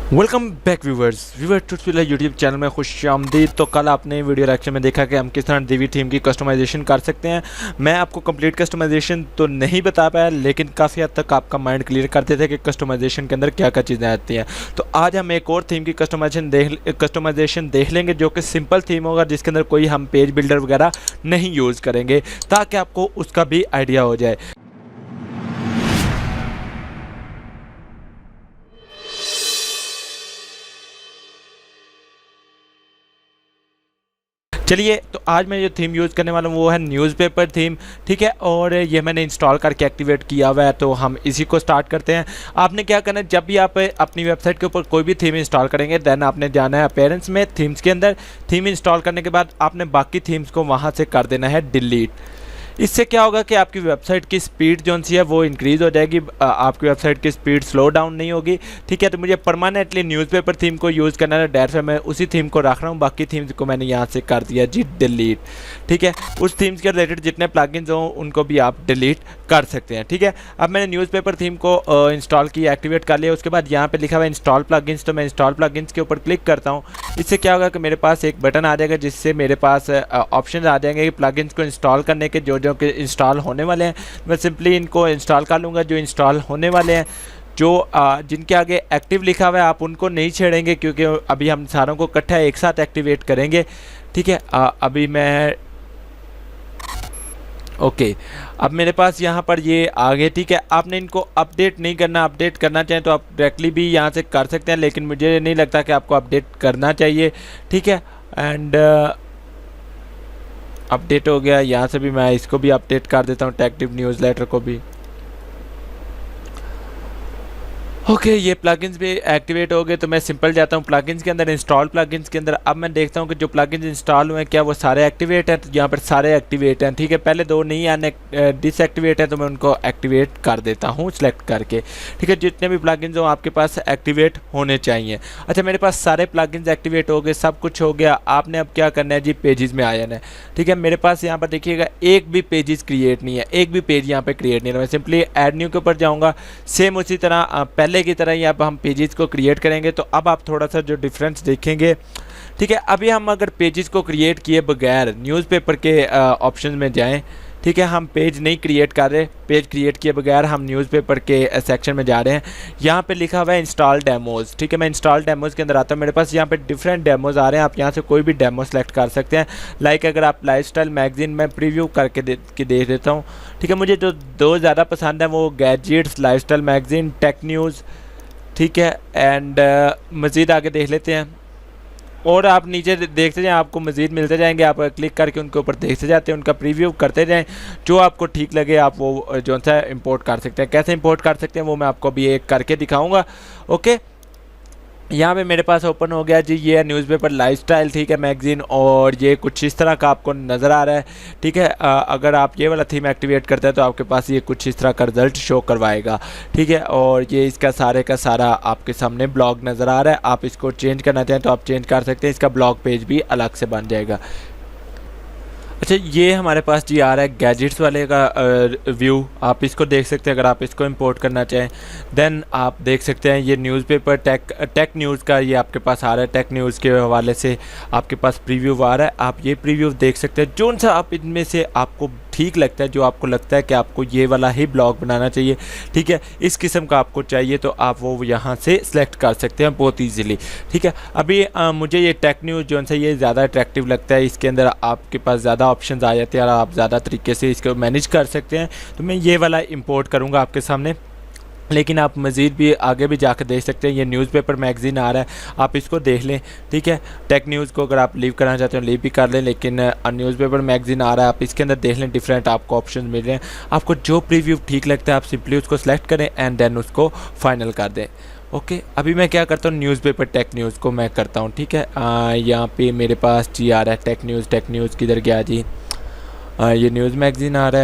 Welcome back viewers to YouTube channel में खुश आमदीद। तो कल आपने वीडियो रिएक्शन में देखा कि हम किस तरह दिवी थीम की कस्टमाइजेशन कर सकते हैं। मैं आपको कंप्लीट कस्टमाइजेशन तो नहीं बता पाया, लेकिन काफ़ी हद तक आपका माइंड क्लियर करते थे कि कस्टमाइजेशन के अंदर क्या क्या चीज़ें आती हैं। तो आज हम एक और थीम की कस्टमाइजेशन देख लेंगे जो कि सिंपल थीम होगा, जिसके अंदर कोई हम पेज बिल्डर वगैरह नहीं यूज़ करेंगे, ताकि आपको उसका भी आइडिया हो जाए। चलिए, तो आज मैं जो थीम यूज़ करने वाला हूँ वो है न्यूज़पेपर थीम। ठीक है, और ये मैंने इंस्टॉल करके एक्टिवेट किया हुआ है, तो हम इसी को स्टार्ट करते हैं। आपने क्या करना है, जब भी आप अपनी वेबसाइट के ऊपर कोई भी थीम इंस्टॉल करेंगे, देन आपने जाना है अपीयरेंस में, थीम्स के अंदर। थीम इंस्टॉल करने के बाद आपने बाकी थीम्स को वहाँ से कर देना है डिलीट। इससे क्या होगा कि आपकी वेबसाइट की स्पीड जो सी है वो इंक्रीज़ हो जाएगी, आपकी वेबसाइट की स्पीड स्लो डाउन नहीं होगी। ठीक है, तो मुझे परमानेंटली न्यूज़पेपर थीम को यूज़ करना है, डायरेक्ट मैं उसी थीम को रख रहा हूँ। बाकी थीम्स को मैंने यहाँ से कर दिया जी डिलीट। ठीक है, उस थीम्स के रिलेटेड जितने प्लगइन्स हों उनको भी आप डिलीट कर सकते हैं। ठीक है, अब मैंने न्यूज़पेपर थीम को इंस्टॉल किया, एक्टिवेट कर लिया। उसके बाद यहाँ पे लिखा हुआ है इंस्टॉल प्लगइन्स, तो मैं इंस्टॉल प्लगइन्स के ऊपर क्लिक करता हूँ। इससे क्या होगा कि मेरे पास एक बटन आ जाएगा, जिससे मेरे पास ऑप्शन आ जाएंगे कि प्लगइन्स को इंस्टॉल करने के जो कि इंस्टॉल होने वाले हैं। मैं सिंपली इनको इंस्टॉल कर लूँगा जो इंस्टॉल होने वाले हैं। जो जिनके आगे एक्टिव लिखा हुआ है आप उनको नहीं छेड़ेंगे, क्योंकि अभी हम सारों को इकट्ठा एक साथ एक्टिवेट करेंगे। ठीक है, अभी मैं ओके, अब मेरे पास यहाँ पर ये आगे। ठीक है, आपने इनको अपडेट नहीं करना, अपडेट करना चाहें तो आप डायरेक्टली भी यहाँ से कर सकते हैं, लेकिन मुझे नहीं लगता कि आपको अपडेट करना चाहिए। ठीक है, एंड अपडेट हो गया। यहाँ से भी मैं इसको भी अपडेट कर देता हूँ, टेक्टिव न्यूज़लेटर को भी। ओके, ये प्लगइन्स भी एक्टिवेट हो गए। तो मैं सिंपल जाता हूँ प्लगइन्स के अंदर, इंस्टॉल प्लगइन्स के अंदर। अब मैं देखता हूँ कि जो प्लगइन्स इंस्टॉल हुए हैं क्या वो सारे एक्टिवेट हैं। तो यहाँ पर सारे एक्टिवेट हैं। ठीक है, पहले दो नहीं आने डिसएक्टिवेट हैं, तो मैं उनको एक्टिवेट कर देता हूँ सेलेक्ट करके। ठीक है, जितने भी प्लगइन्स हो आपके पास एक्टिवेट होने चाहिए। अच्छा, मेरे पास सारे प्लगइन्स एक्टिवेट हो गए, सब कुछ हो गया। आपने अब क्या करना है जी, पेजेस में आ जाना है। ठीक है, मेरे पास यहाँ पर देखिएगा एक भी पेजेस क्रिएट नहीं है, एक भी पेज यहाँ पर क्रिएट नहीं है। मैं सिंपली ऐड न्यू के ऊपर जाऊँगा, सेम उसी तरह पहले की तरह ही अब हम पेजेस को क्रिएट करेंगे। तो अब आप थोड़ा सा जो डिफरेंस देखेंगे। ठीक है, अभी हम अगर पेजेस को क्रिएट किए बगैर न्यूज़पेपर के ऑप्शन में जाएं, ठीक है, हम पेज नहीं क्रिएट कर रहे, पेज क्रिएट किए बगैर हम न्यूज़पेपर के सेक्शन में जा रहे हैं। यहाँ पे लिखा हुआ है इंस्टॉल डेमोज़। ठीक है, मैं इंस्टॉल डेमोज़ के अंदर आता हूँ। मेरे पास यहाँ पे डिफरेंट डेमोज़ आ रहे हैं, आप यहाँ से कोई भी डेमो सेलेक्ट कर सकते हैं। लाइक अगर आप लाइफस्टाइल मैगजीन में प्रीव्यू करके दे देता हूँ। ठीक है, मुझे जो दो ज़्यादा पसंद है वो gadgets, lifestyle magazine, tech news. ठीक है, एंड मज़ीद आगे देख लेते हैं, और आप नीचे देखते जाएं, आपको मज़ीद मिलते जाएंगे। आप क्लिक करके उनके ऊपर देखते जाते हैं, उनका प्रीव्यू करते जाएं। जो आपको ठीक लगे आप वो जो सा इंपोर्ट कर सकते हैं। कैसे इंपोर्ट कर सकते हैं वो मैं आपको अभी एक करके दिखाऊंगा। ओके, यहाँ पे मेरे पास ओपन हो गया जी, ये है न्यूज़पेपर लाइफस्टाइल। ठीक है, मैगजीन, और ये कुछ इस तरह का आपको नज़र आ रहा है। ठीक है, अगर आप ये वाला थीम एक्टिवेट करते हैं तो आपके पास ये कुछ इस तरह का रिजल्ट शो करवाएगा। ठीक है, और ये इसका सारे का सारा आपके सामने ब्लॉग नज़र आ रहा है। आप इसको चेंज करना चाहें तो आप चेंज कर सकते हैं, इसका ब्लॉग पेज भी अलग से बन जाएगा। अच्छा, ये हमारे पास जी आ रहा है गैजेट्स वाले का व्यू, आप इसको देख सकते हैं। अगर आप इसको इंपोर्ट करना चाहें देन आप देख सकते हैं। ये न्यूज़पेपर टेक न्यूज़ का ये आपके पास आ रहा है, टेक न्यूज़ के हवाले से आपके पास प्रीव्यू आ रहा है। आप ये प्रीव्यू देख सकते हैं, जो सा आप इनमें से आपको ठीक लगता है, जो आपको लगता है कि आपको ये वाला ही ब्लॉग बनाना चाहिए। ठीक है, इस किस्म का आपको चाहिए तो आप वो यहाँ से सिलेक्ट कर सकते हैं बहुत ईजीली। ठीक है, अभी मुझे ये टेक न्यूज़ जो है ये ज़्यादा अट्रैक्टिव लगता है। इसके अंदर आपके पास ज़्यादा ऑप्शंस आ जाते हैं और आप ज़्यादा तरीके से इसको मैनेज कर सकते हैं। तो मैं ये वाला इंपोर्ट करूँगा आपके सामने, लेकिन आप मज़ीद भी आगे भी जाकर देख सकते हैं। ये न्यूज़पेपर मैगज़ीन आ रहा है, आप इसको देख लें। ठीक है, टेक न्यूज़ को अगर आप लीव करना चाहते हैं लीव भी कर लें, लेकिन न्यूज़पेपर मैगज़ीन आ रहा है, आप इसके अंदर देख लें। डिफरेंट आपको ऑप्शन मिल रहे हैं, आपको जो प्रीव्यू ठीक लगता है आप सिंपली उसको सेलेक्ट करें एंड देन उसको फाइनल कर दें। ओके, अभी मैं क्या करता हूँ, न्यूज़पेपर टेक न्यूज़ को मैं करता हूँ। ठीक है, यहाँ पे मेरे पास जी आ रहा है टेक न्यूज़ किधर गया जी, ये न्यूज़ मैगज़ीन आ रहा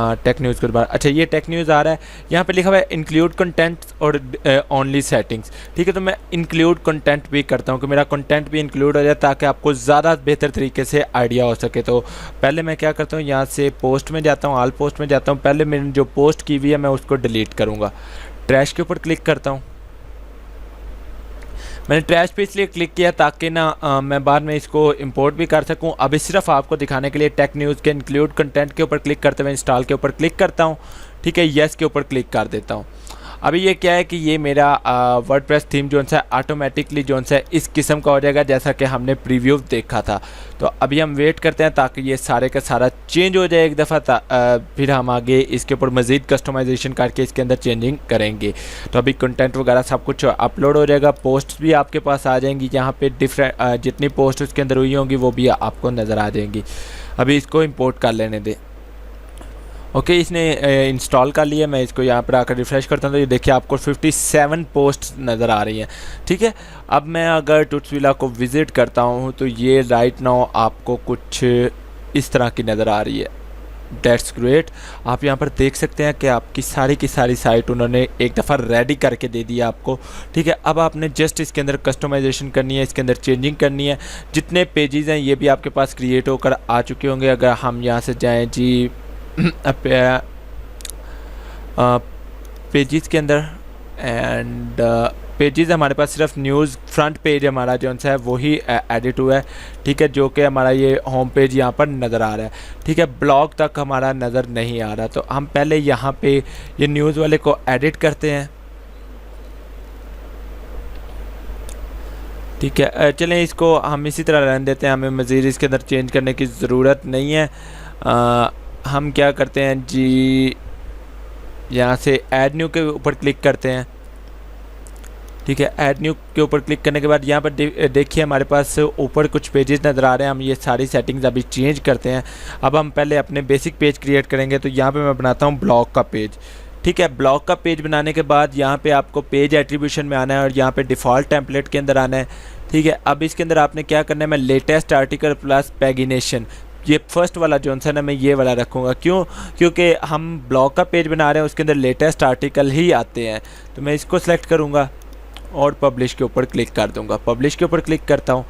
है, टेक न्यूज़ के बाद। अच्छा, ये टेक न्यूज़ आ रहा है, यहाँ पे लिखा हुआ है इंक्लूड कंटेंट और ओनली सेटिंग्स। ठीक है, तो मैं इंक्लूड कंटेंट भी करता हूँ कि मेरा कंटेंट भी इंक्लूड हो जाए, ताकि आपको ज़्यादा बेहतर तरीके से आइडिया हो सके। तो पहले मैं क्या करता हूँ, यहाँ से पोस्ट में जाता हूँ, ऑल पोस्ट में जाता हूँ। पहले मैंने जो पोस्ट की हुई है मैं उसको डिलीट करूँगा, ट्रैश के ऊपर क्लिक करता हूँ। मैंने ट्रैश पे इसलिए क्लिक किया ताकि ना मैं बाद में इसको इंपोर्ट भी कर सकूं। अभी सिर्फ आपको दिखाने के लिए टेक न्यूज़ के इंक्लूड कंटेंट के ऊपर क्लिक करते हुए इंस्टॉल के ऊपर क्लिक करता हूं, ठीक है, येस के ऊपर क्लिक कर देता हूं। अभी ये क्या है कि ये मेरा वर्डप्रेस थीम जो है ऑटोमेटिकली जो है इस किस्म का हो जाएगा जैसा कि हमने प्रीव्यू देखा था। तो अभी हम वेट करते हैं ताकि ये सारे का सारा चेंज हो जाए एक दफ़ा, फिर हम आगे इसके ऊपर मज़ीद कस्टमाइजेशन करके इसके अंदर चेंजिंग करेंगे। तो अभी कंटेंट वगैरह सब कुछ अपलोड हो जाएगा, पोस्ट भी आपके पास आ जाएंगी, यहाँ पे डिफरेंट जितनी पोस्ट उसके अंदर हुई होंगी वो भी आपको नज़र आ जाएंगी। अभी इसको इंपोर्ट कर लेने दें। ओके, इसने इंस्टॉल कर लिया। मैं इसको यहाँ पर आकर रिफ़्रेश करता हूँ तो ये देखिए आपको 57 पोस्ट नज़र आ रही हैं, ठीक है। अब मैं अगर ट्यूट्सविला को विज़िट करता हूँ तो ये राइट नाउ आपको कुछ इस तरह की नज़र आ रही है। That's great. आप यहाँ पर देख सकते हैं कि आपकी सारी की सारी साइट उन्होंने एक दफ़ा रेडी करके दे दी है आपको, ठीक है। अब आपने जस्ट इसके अंदर कस्टमाइजेशन करनी है, इसके अंदर चेंजिंग करनी है। जितने पेजेस हैं ये भी आपके पास क्रिएट होकर आ चुके होंगे। अगर हम यहाँ से जाएँ जी पेजेस के अंदर, एंड पेजेस हमारे पास सिर्फ न्यूज़ फ्रंट पेज हमारा जो है वही एडिट हुआ है, ठीक है, जो कि हमारा ये होम पेज यहाँ पर नज़र आ रहा है, ठीक है। ब्लॉग तक हमारा नज़र नहीं आ रहा। तो हम पहले यहाँ पे ये न्यूज़ वाले को एडिट करते हैं, ठीक है। चलें इसको हम इसी तरह रहने देते हैं, हमें मज़ीद इसके अंदर चेंज करने की ज़रूरत नहीं है। हम क्या करते हैं जी, यहाँ से ऐड न्यू के ऊपर क्लिक करते हैं, ठीक है। ऐड न्यू के ऊपर क्लिक करने के बाद यहाँ पर देखिए हमारे पास ऊपर कुछ पेजेस नज़र आ रहे हैं। हम ये सारी सेटिंग्स अभी चेंज करते हैं। अब हम पहले अपने बेसिक पेज क्रिएट करेंगे। तो यहाँ पे मैं बनाता हूँ ब्लॉग का पेज, ठीक है। ब्लॉग का पेज बनाने के बाद यहाँ पे आपको पेज एट्रीब्यूशन में आना है और यहाँ पे डिफ़ॉल्ट टेम्पलेट के अंदर आना है, ठीक है। अब इसके अंदर आपने क्या करना है, मैं लेटेस्ट आर्टिकल प्लस पैगिनेशन, ये फर्स्ट वाला जो है ना मैं ये वाला रखूँगा। क्यों? क्योंकि हम ब्लॉग का पेज बना रहे हैं, उसके अंदर लेटेस्ट आर्टिकल ही आते हैं। तो मैं इसको सेलेक्ट करूँगा और पब्लिश के ऊपर क्लिक कर दूँगा। पब्लिश के ऊपर क्लिक करता हूँ,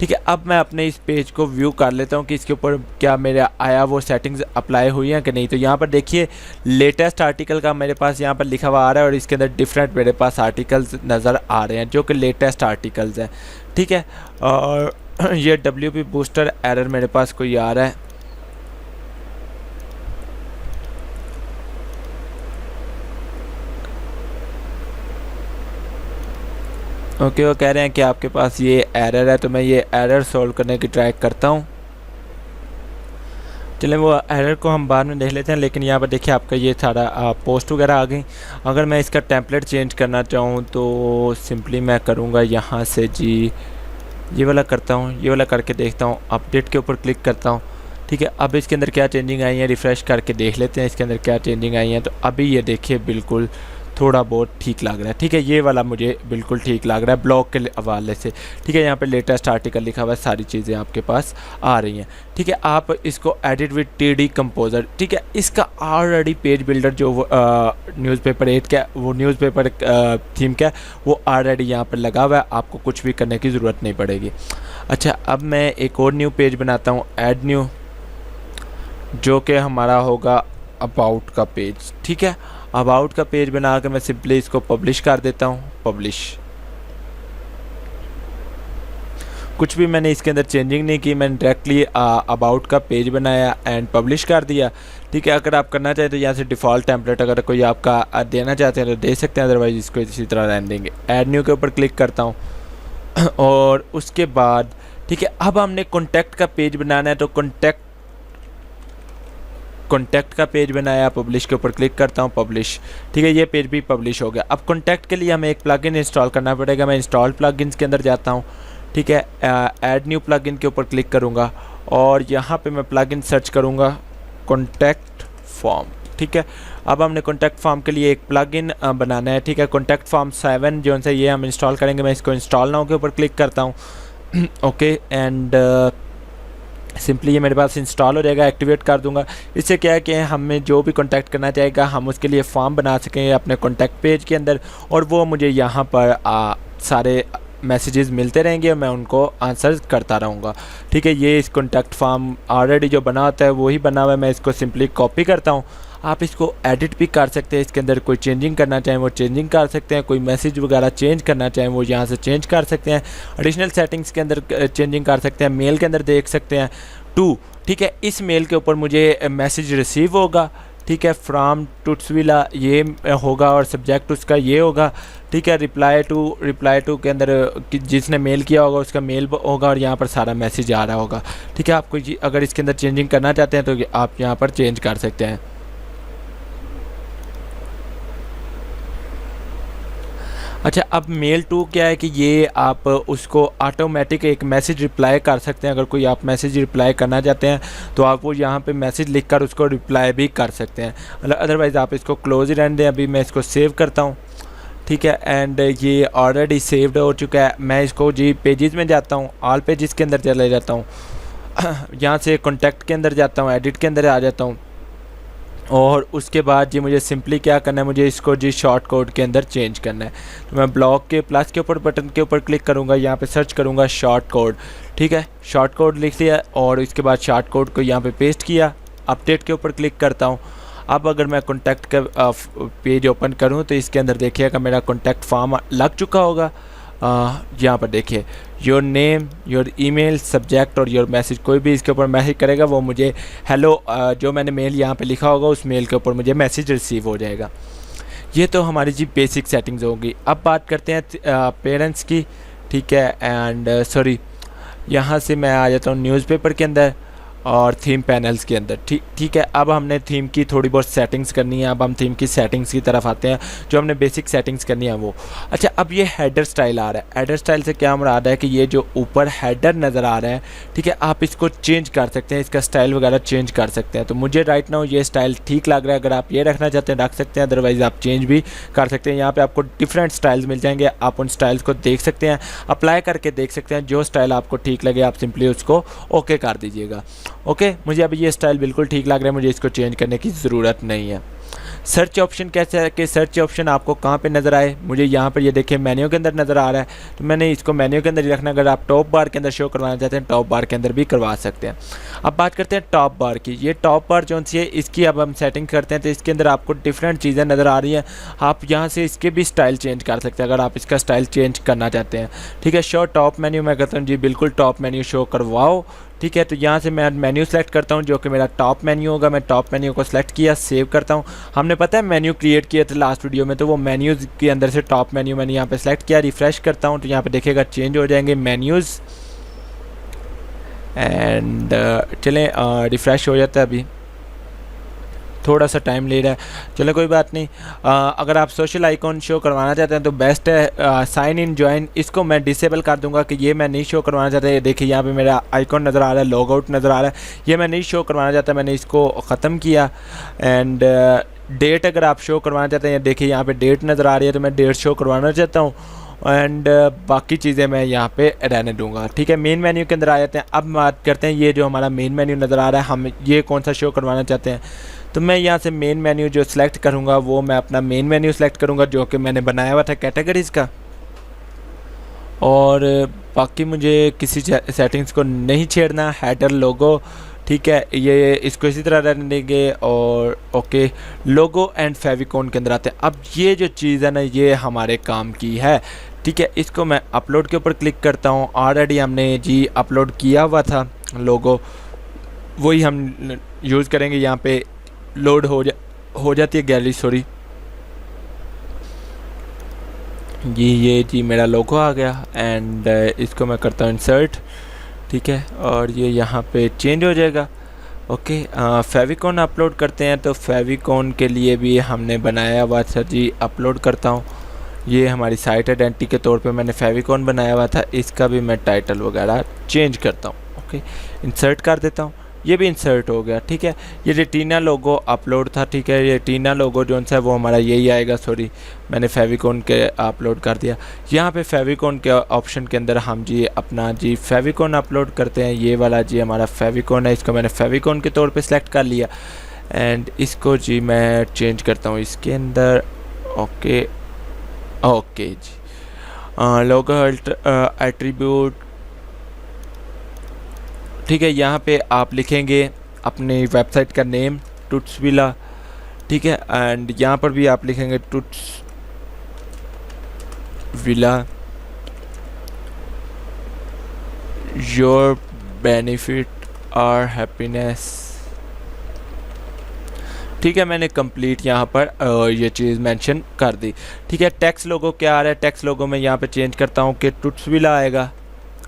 ठीक है। अब मैं अपने इस पेज को व्यू कर लेता हूँ कि इसके ऊपर क्या मेरा आया वो सेटिंग्स अप्लाई हुई हैं कि नहीं। तो यहाँ पर देखिए लेटेस्ट आर्टिकल का मेरे पास यहाँ पर लिखा हुआ आ रहा है और इसके अंदर डिफरेंट मेरे पास आर्टिकल्स नज़र आ रहे हैं जो कि लेटेस्ट आर्टिकल्स हैं, ठीक है। और ये WP बूस्टर एरर मेरे पास कोई आ रहा है, ओके। वो कह रहे हैं कि आपके पास ये एरर है, तो मैं ये एरर सॉल्व करने की ट्राई करता हूँ। चलें वो एरर को हम बाद में देख लेते हैं, लेकिन यहाँ पर देखिए आपका ये सारा पोस्ट वगैरह आ गई। अगर मैं इसका टेम्पलेट चेंज करना चाहूँ तो सिंपली मैं करूँगा यहाँ से जी ये वाला करता हूँ, ये वाला करके देखता हूँ, अपडेट के ऊपर क्लिक करता हूँ, ठीक है। अब इसके अंदर क्या चेंजिंग आई है रिफ़्रेश करके देख लेते हैं इसके अंदर क्या चेंजिंग आई है। तो अभी ये देखिए बिल्कुल थोड़ा बहुत ठीक लग रहा है, ठीक है। ये वाला मुझे बिल्कुल ठीक लग रहा है ब्लॉग के हवाले से, ठीक है। यहाँ पे लेटेस्ट आर्टिकल लिखा हुआ है, सारी चीज़ें आपके पास आ रही हैं, ठीक है। आप इसको एडिट विद TD कंपोज़र, ठीक है। इसका ऑलरेडी पेज बिल्डर जो न्यूज़पेपर 8 का वो न्यूज़पेपर थीम का वो ऑलरेडी यहाँ पर लगा हुआ है, आपको कुछ भी करने की ज़रूरत नहीं पड़ेगी। अच्छा, अब मैं एक और न्यू पेज बनाता हूँ, ऐड न्यू, जो कि हमारा होगा अबाउट का पेज, ठीक है। अबाउट का पेज बना के मैं सिंपली इसको पब्लिश कर देता हूँ, पब्लिश। कुछ भी मैंने इसके अंदर चेंजिंग नहीं की, मैंने डायरेक्टली अबाउट का पेज बनाया एंड पब्लिश कर दिया, ठीक है। अगर आप करना चाहें तो यहाँ से डिफ़ॉल्ट टेम्पलेट अगर कोई आपका देना चाहते हैं तो दे सकते हैं, अदरवाइज़ इसको इसी तरह रहने देंगे। ऐड न्यू के ऊपर क्लिक करता हूँ और उसके बाद ठीक है, अब हमने कॉन्टैक्ट का पेज बनाना है, तो कॉन्टैक्ट का पेज बनाया, पब्लिश के ऊपर क्लिक करता हूँ, पब्लिश, ठीक है। ये पेज भी पब्लिश हो गया। अब कॉन्टैक्ट के लिए हमें एक प्लगइन इंस्टॉल करना पड़ेगा। मैं इंस्टॉल प्लगइन्स के अंदर जाता हूँ, ठीक है। ऐड न्यू प्लगइन के ऊपर क्लिक करूँगा और यहाँ पे मैं प्लगइन सर्च करूँगा कॉन्टैक्ट फॉर्म, ठीक है। अब हमने कॉन्टैक्ट फॉर्म के लिए एक प्लगइन बनाना है, ठीक है। कॉन्टैक्ट फॉर्म 7 जो है ये हम इंस्टॉल करेंगे। मैं इसको इंस्टॉल नाउ के ऊपर क्लिक करता हूँ, ओके। एंड सिंपली ये मेरे पास इंस्टॉल हो जाएगा, एक्टिवेट कर दूंगा। इससे क्या है कि हमें जो भी कॉन्टैक्ट करना चाहेगा हम उसके लिए फॉर्म बना सकें अपने कॉन्टैक्ट पेज के अंदर, और वो मुझे यहाँ पर सारे मैसेजेस मिलते रहेंगे और मैं उनको आंसर करता रहूँगा, ठीक है। ये इस कॉन्टैक्ट फॉर्म ऑलरेडी जो बना होता है वही बना हुआ है। मैं इसको सिंपली कॉपी करता हूँ, आप इसको एडिट भी कर सकते हैं, इसके अंदर कोई चेंजिंग करना चाहें वो चेंजिंग कर सकते हैं, कोई मैसेज वगैरह चेंज करना चाहें वो यहाँ से चेंज कर सकते हैं। एडिशनल सेटिंग्स के अंदर चेंजिंग कर सकते हैं। मेल के अंदर देख सकते हैं टू, ठीक है, इस मेल के ऊपर मुझे मैसेज रिसीव होगा, ठीक है, फ्राम टुट्सविला ये होगा और सब्जेक्ट उसका ये होगा, ठीक है। रिप्लाई टू के अंदर जिसने मेल किया होगा उसका मेल होगा और यहाँ पर सारा मैसेज आ रहा होगा, ठीक है। आपको अगर इसके अंदर चेंजिंग करना चाहते हैं तो आप यहाँ पर चेंज कर सकते हैं। अच्छा, अब मेल टू क्या है कि ये आप उसको ऑटोमेटिक एक मैसेज रिप्लाई कर सकते हैं। अगर कोई आप मैसेज रिप्लाई करना चाहते हैं तो आप वो यहाँ पे मैसेज लिखकर उसको रिप्लाई भी कर सकते हैं। अदरवाइज़ आप इसको क्लोज ही रहने दें। अभी मैं इसको सेव करता हूँ, ठीक है, एंड ये ऑलरेडी सेव्ड हो चुका है। मैं इसको जी पेजेस में जाता हूँ, ऑल पेजेस के अंदर चले जाता हूँ, यहाँ से कॉन्टैक्ट के अंदर जाता हूँ, एडिट के अंदर आ जाता हूँ और उसके बाद जी मुझे सिंपली क्या करना है, मुझे इसको जी शॉर्ट कोड के अंदर चेंज करना है। तो मैं ब्लॉक के प्लस के ऊपर बटन के ऊपर क्लिक करूँगा, यहाँ पे सर्च करूँगा शॉर्ट कोड, ठीक है, शॉर्ट कोड लिख लिया और इसके बाद शॉर्ट कोड को यहाँ पे पेस्ट किया। अपडेट के ऊपर क्लिक करता हूँ। अब अगर मैं कॉन्टैक्ट का पेज ओपन करूँ तो इसके अंदर देखिएगा मेरा कॉन्टैक्ट फॉर्म लग चुका होगा। यहाँ पर देखिए your name, your email, subject और योर मैसेज, कोई भी इसके ऊपर मैसेज करेगा वो मुझे हेलो जो मैंने मेल यहाँ पे लिखा होगा उस मेल के ऊपर मुझे मैसेज रिसीव हो जाएगा। ये तो हमारी जी बेसिक सेटिंग्स होगी। अब बात करते हैं पेरेंट्स की, ठीक है, एंड सॉरी यहाँ से मैं आ जाता हूँ न्यूज़पेपर के अंदर और थीम पैनल्स के अंदर, ठीक है। अब हमने थीम की थोड़ी बहुत सेटिंग्स करनी है। अब हम थीम की सेटिंग्स की तरफ आते हैं, जो हमने बेसिक सेटिंग्स करनी है वो। अच्छा, अब ये हेडर स्टाइल आ रहा है। हेडर स्टाइल से क्या मुराद है कि ये जो ऊपर हेडर नज़र आ रहा है, ठीक है, आप इसको चेंज कर सकते हैं, इसका स्टाइल वगैरह चेंज कर सकते हैं। तो मुझे राइट नाउ ये स्टाइल ठीक लग रहा है। अगर आप ये रखना चाहते हैं रख सकते हैं, अदरवाइज़ आप चेंज भी कर सकते हैं। यहाँ पर आपको डिफरेंट स्टाइल्स मिल जाएंगे, आप उन स्टाइल्स को देख सकते हैं, अप्लाई करके देख सकते हैं। जो स्टाइल आपको ठीक लगे आप सिंपली उसको ओके कर दीजिएगा। ओके, मुझे अभी ये स्टाइल बिल्कुल ठीक लग रहा है, मुझे इसको चेंज करने की ज़रूरत नहीं है। सर्च ऑप्शन कैसे है कि सर्च ऑप्शन आपको कहाँ पे नज़र आए, मुझे यहाँ पर ये देखिए मेन्यू के अंदर नज़र आ रहा है, तो मैंने इसको मेन्यू के अंदर ही रखना। अगर आप टॉप बार के अंदर शो करवाना चाहते हैं टॉप बार के अंदर भी करवा सकते हैं। अब बात करते हैं टॉप बार की। ये टॉप बार जो सी है इसकी अब हम सेटिंग करते हैं तो इसके अंदर आपको डिफरेंट चीज़ें नज़र आ रही हैं। आप यहाँ से इसके भी स्टाइल चेंज कर सकते हैं अगर आप इसका स्टाइल चेंज करना चाहते हैं, ठीक है। शो टॉप मेन्यू मैं कहता हूँ जी बिल्कुल टॉप मेन्यू शो करवाओ, ठीक है। तो यहाँ से मैं मेन्यू सेलेक्ट करता हूँ जो कि मेरा टॉप मेन्यू होगा। मैं टॉप मेन्यू को सिलेक्ट किया, सेव करता हूँ। हमने पता है मेन्यू क्रिएट किए थे लास्ट वीडियो में, तो वो मेन्यूज़ के अंदर से टॉप मेन्यू मैंने यहाँ पे सिलेक्ट किया। रिफ़्रेश करता हूँ तो यहाँ पे देखिएगा चेंज हो जाएंगे मेन्यूज़ एंड चलें रिफ़्रेश हो जाता है। अभी थोड़ा सा टाइम ले रहा है, चलो कोई बात नहीं। अगर आप सोशल आइकॉन शो करवाना चाहते हैं तो बेस्ट है साइन इन ज्वाइन, इसको मैं डिसेबल कर दूंगा कि ये मैं नहीं शो करवाना चाहता। देखिए यहाँ पे मेरा आइकॉन नज़र आ रहा है, लॉग आउट नज़र आ रहा है, ये मैं नहीं शो करवाना चाहता, मैंने इसको ख़त्म किया। एंड डेट अगर आप शो करवाना चाहते हैं, देखिए यहाँ पे डेट नज़र आ रही है तो मैं डेट शो करवाना चाहता हूँ एंड बाकी चीज़ें मैं यहाँ पे रहने दूंगा, ठीक है। मेन मेन्यू के अंदर आ जाते हैं। अब बात करते हैं ये जो हमारा मेन मेन्यू नज़र आ रहा है, हम ये कौन सा शो करवाना चाहते हैं। तो मैं यहाँ से मेन मेन्यू जो सिलेक्ट करूँगा वो मैं अपना मेन मेन्यू सेलेक्ट करूँगा जो कि मैंने बनाया हुआ था कैटेगरीज़ का, और बाकी मुझे किसी सेटिंग्स को नहीं छेड़ना। हेडर लोगो, ठीक है, ये इसको इसी तरह रहने देंगे। और ओके, लोगो एंड फेविकॉन के अंदर आते हैं। अब ये जो चीज़ है ना ये हमारे काम की है, ठीक है। इसको मैं अपलोड के ऊपर क्लिक करता हूँ। ऑलरेडी हमने जी अपलोड किया हुआ था लोगो, वही हम यूज़ करेंगे। यहाँ पे लोड हो जाती है गैलरी, सॉरी जी, ये जी मेरा लोगो आ गया एंड इसको मैं करता हूँ इंसर्ट, ठीक है, और ये यहाँ पे चेंज हो जाएगा। ओके, फेविकॉन अपलोड करते हैं तो फेविकॉन के लिए भी हमने बनाया हुआ था जी, अपलोड करता हूँ। ये हमारी साइट आइडेंटिटी के तौर पे मैंने फेविकॉन बनाया हुआ था, इसका भी मैं टाइटल वगैरह चेंज करता हूँ। ओके, इंसर्ट कर देता हूँ, ये भी इंसर्ट हो गया, ठीक है। ये रेटिना लोगो अपलोड था, ठीक है, ये रेटिना लोगो जो सा है वो हमारा यही आएगा, सॉरी मैंने फेविकॉन के अपलोड कर दिया। यहाँ पे फेविकॉन के ऑप्शन के अंदर हम जी अपना जी फेविकॉन अपलोड करते हैं। ये वाला जी हमारा फेविकॉन है, इसको मैंने फेविकॉन के तौर पे सिलेक्ट कर लिया एंड इसको जी मैं चेंज करता हूँ इसके अंदर। ओके ओके जी, लोगो एट्रीब्यूट, ठीक है। यहाँ पे आप लिखेंगे अपनी वेबसाइट का नेम टुट्सविला, ठीक है। एंड यहाँ पर भी आप लिखेंगे टुट्स विला योर बेनिफिट और हैप्पीनेस। ठीक है, मैंने कंप्लीट यहाँ पर ये चीज़ मेंशन कर दी। ठीक है, टेक्स्ट लोगो क्या आ रहा है, टेक्स्ट लोगो में यहाँ पे चेंज करता हूँ कि टुट्स विला आएगा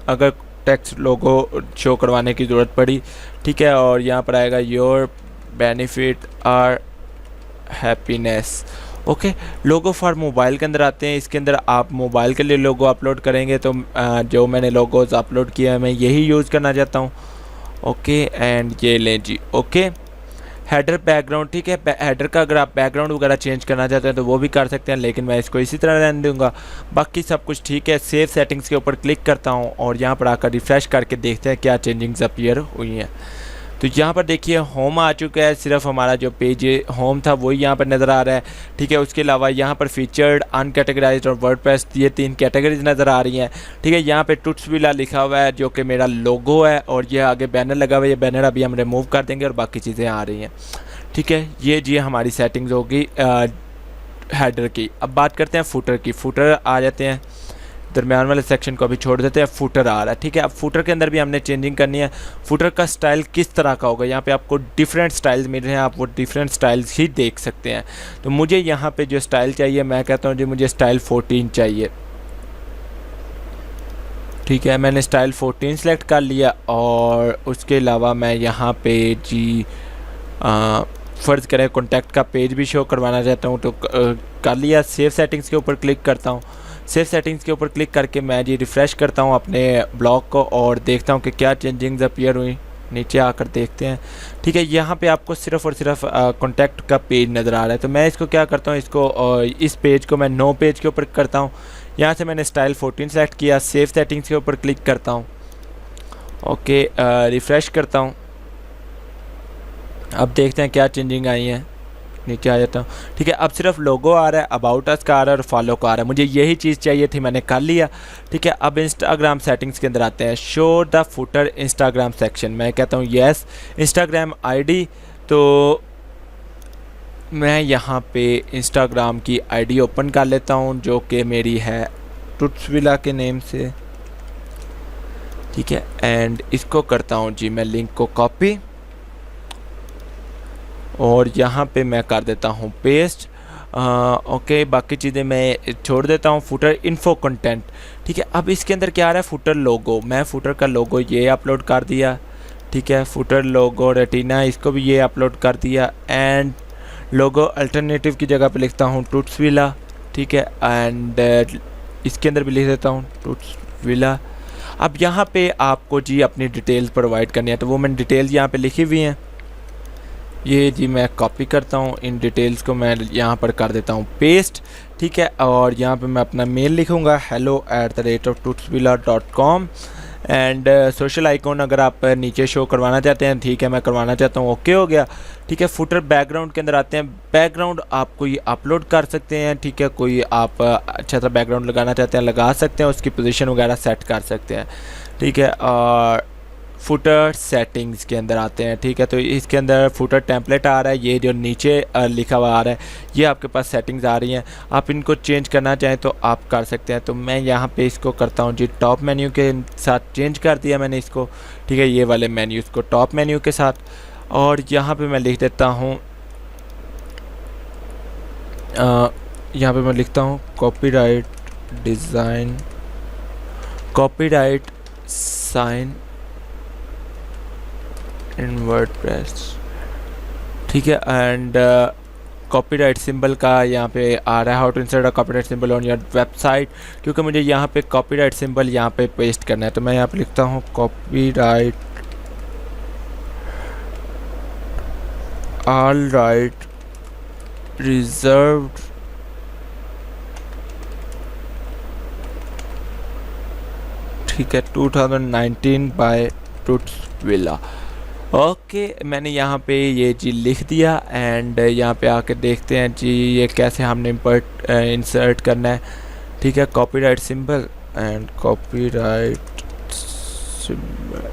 अगर टेक्स्ट लोगो शो करवाने की ज़रूरत पड़ी। ठीक है, और यहाँ पर आएगा योर बेनिफिट और happiness. Okay, logo for mobile के अंदर आते हैं। इसके अंदर आप मोबाइल के लिए लोगो अपलोड करेंगे तो जो मैंने लोगोज़ अपलोड किया है मैं यही यूज़ करना चाहता हूँ। ओके, एंड ये लें जी। Okay, header background. ठीक है, हेडर का अगर आप बैकग्राउंड वगैरह चेंज करना चाहते हैं तो वो भी कर सकते हैं, लेकिन मैं इसको इसी तरह रहने दूंगा। बाकी सब कुछ ठीक है। सेव सेटिंग्स के ऊपर क्लिक करता हूँ और यहाँ पर आकर रिफ़्रेश करके देखते हैं क्या चेंजिंग्स अपीयर हुई हैं। तो यहाँ पर देखिए होम आ चुका है, सिर्फ हमारा जो पेज होम था वही यहाँ पर नज़र आ रहा है। ठीक है, उसके अलावा यहाँ पर फीचर्ड, अनकैटेगराइज्ड और वर्डप्रेस, ये 3 कैटेगरीज नज़र आ रही हैं। ठीक है, यहाँ पे टुट्स विला लिखा हुआ है जो कि मेरा लोगो है और ये आगे बैनर लगा हुआ है। ये बैनर अभी हम रिमूव कर देंगे और बाकी चीज़ें आ रही हैं। ठीक है, ये जी हमारी सेटिंग्स होगी हेडर की। अब बात करते हैं फुटर की। फुटर आ जाते हैं, दरम्यान वाले सेक्शन को अभी छोड़ देते हैं। फुटर आ रहा है। ठीक है, अब फुटर के अंदर भी हमने चेंजिंग करनी है। फुटर का स्टाइल किस तरह का होगा, यहाँ पे आपको डिफरेंट स्टाइल्स मिल रहे हैं, आप वो डिफरेंट स्टाइल्स ही देख सकते हैं। तो मुझे यहाँ पे जो स्टाइल चाहिए, मैं कहता हूँ जी मुझे स्टाइल 14 चाहिए। ठीक है, मैंने स्टाइल 14 सेलेक्ट कर लिया और उसके अलावा मैं यहाँ पे जी फ़र्ज़ करें कॉन्टैक्ट का पेज भी शो करवाना चाहता हूँ तो कर लिया। सेव सेटिंग्स के ऊपर क्लिक करता हूँ। सेव सेटिंग्स के ऊपर क्लिक करके मैं जी रिफ़्रेश करता हूँ अपने ब्लॉग को और देखता हूँ कि क्या चेंजिंग्स अपीयर हुई। नीचे आकर देखते हैं। ठीक है, यहाँ पे आपको सिर्फ़ और सिर्फ कॉन्टैक्ट का पेज नज़र आ रहा है। तो मैं इसको क्या करता हूँ, इसको इस पेज को मैं नो पेज के ऊपर करता हूँ। यहाँ से मैंने स्टाइल 14 सेलेक्ट किया। सेव सेटिंग्स के ऊपर क्लिक करता हूँ। ओके, रिफ़्रेश करता हूँ। अब देखते हैं क्या चेंजिंग आई है। नीचे आ जाता हूँ। ठीक है, अब सिर्फ लोगो आ रहा है, अबाउट अस का आ रहा है और फॉलो का आ रहा है। मुझे यही चीज़ चाहिए थी, मैंने कर लिया। ठीक है, अब इंस्टाग्राम सेटिंग्स के अंदर आते हैं। Show the footer Instagram section. मैं कहता हूँ येस। इंस्टाग्राम आईडी, तो मैं यहाँ पे इंस्टाग्राम की आईडी ओपन कर लेता हूँ जो कि मेरी है टुट्स विला के नेम से। ठीक है, एंड इसको करता हूँ जी मैं लिंक को कॉपी और यहाँ पे मैं कर देता हूँ पेस्ट। ओके, बाकी चीज़ें मैं छोड़ देता हूँ। Footer info content. ठीक है, अब इसके अंदर क्या आ रहा है, फुटर लोगो। मैं फुटर का लोगो ये अपलोड कर दिया। ठीक है, फुटर लोगो रेटिना, इसको भी ये अपलोड कर दिया। एंड लोगो अल्टरनेटिव की जगह पे लिखता हूँ टुट्स विला। ठीक है, एंड इसके अंदर भी लिख देता हूँ टुट्स विला। अब यहाँ पे आपको जी अपनी डिटेल्स प्रोवाइड करनी है, तो वो मैंने डिटेल्स यहाँ पे लिखी हुई हैं। ये जी मैं कॉपी करता हूँ, इन डिटेल्स को मैं यहाँ पर कर देता हूँ पेस्ट। ठीक है, और यहाँ पे मैं अपना मेल लिखूँगा hello@tutsvilla.com। एंड सोशल आइकॉन अगर आप नीचे शो करवाना चाहते हैं, ठीक है मैं करवाना चाहता हूँ, ओके हो गया। ठीक है, फुटर बैकग्राउंड के अंदर आते हैं। बैकग्राउंड आप कोई अपलोड कर सकते हैं। ठीक है, कोई आप अच्छा सा बैकग्राउंड लगाना चाहते हैं लगा सकते हैं, उसकी पोजीशन वगैरह सेट कर सकते हैं। ठीक है, और फुटर सेटिंग्स के अंदर आते हैं। ठीक है, तो इसके अंदर फुटर टेम्पलेट आ रहा है, ये जो नीचे लिखा हुआ आ रहा है ये आपके पास सेटिंग्स आ रही हैं। आप इनको चेंज करना चाहें तो आप कर सकते हैं। तो मैं यहाँ पे इसको करता हूँ जी टॉप मेन्यू के साथ चेंज कर दिया मैंने इसको। ठीक है, ये वाले मेन्यूज़ को टॉप मेन्यू के साथ, और यहाँ पे मैं लिख देता हूँ यहाँ पे मैं लिखता हूँ copyright design, copyright sign in WordPress. ठीक है, एंड कॉपीराइट सिंबल का यहाँ पे आ रहा है how to insert a copyright symbol on your website, क्योंकि मुझे यहाँ पे कॉपीराइट सिंबल यहाँ पे पेस्ट करना है। तो मैं यहाँ पे लिखता हूँ कॉपीराइट ऑल राइट रिजर्व्ड ठीक है 2019 बाय टुट्स विला। ओके, मैंने यहाँ पे ये जी लिख दिया। एंड यहाँ पे आके देखते हैं जी ये कैसे हमने इंसर्ट करना है। ठीक है, copyright symbol and copyright symbol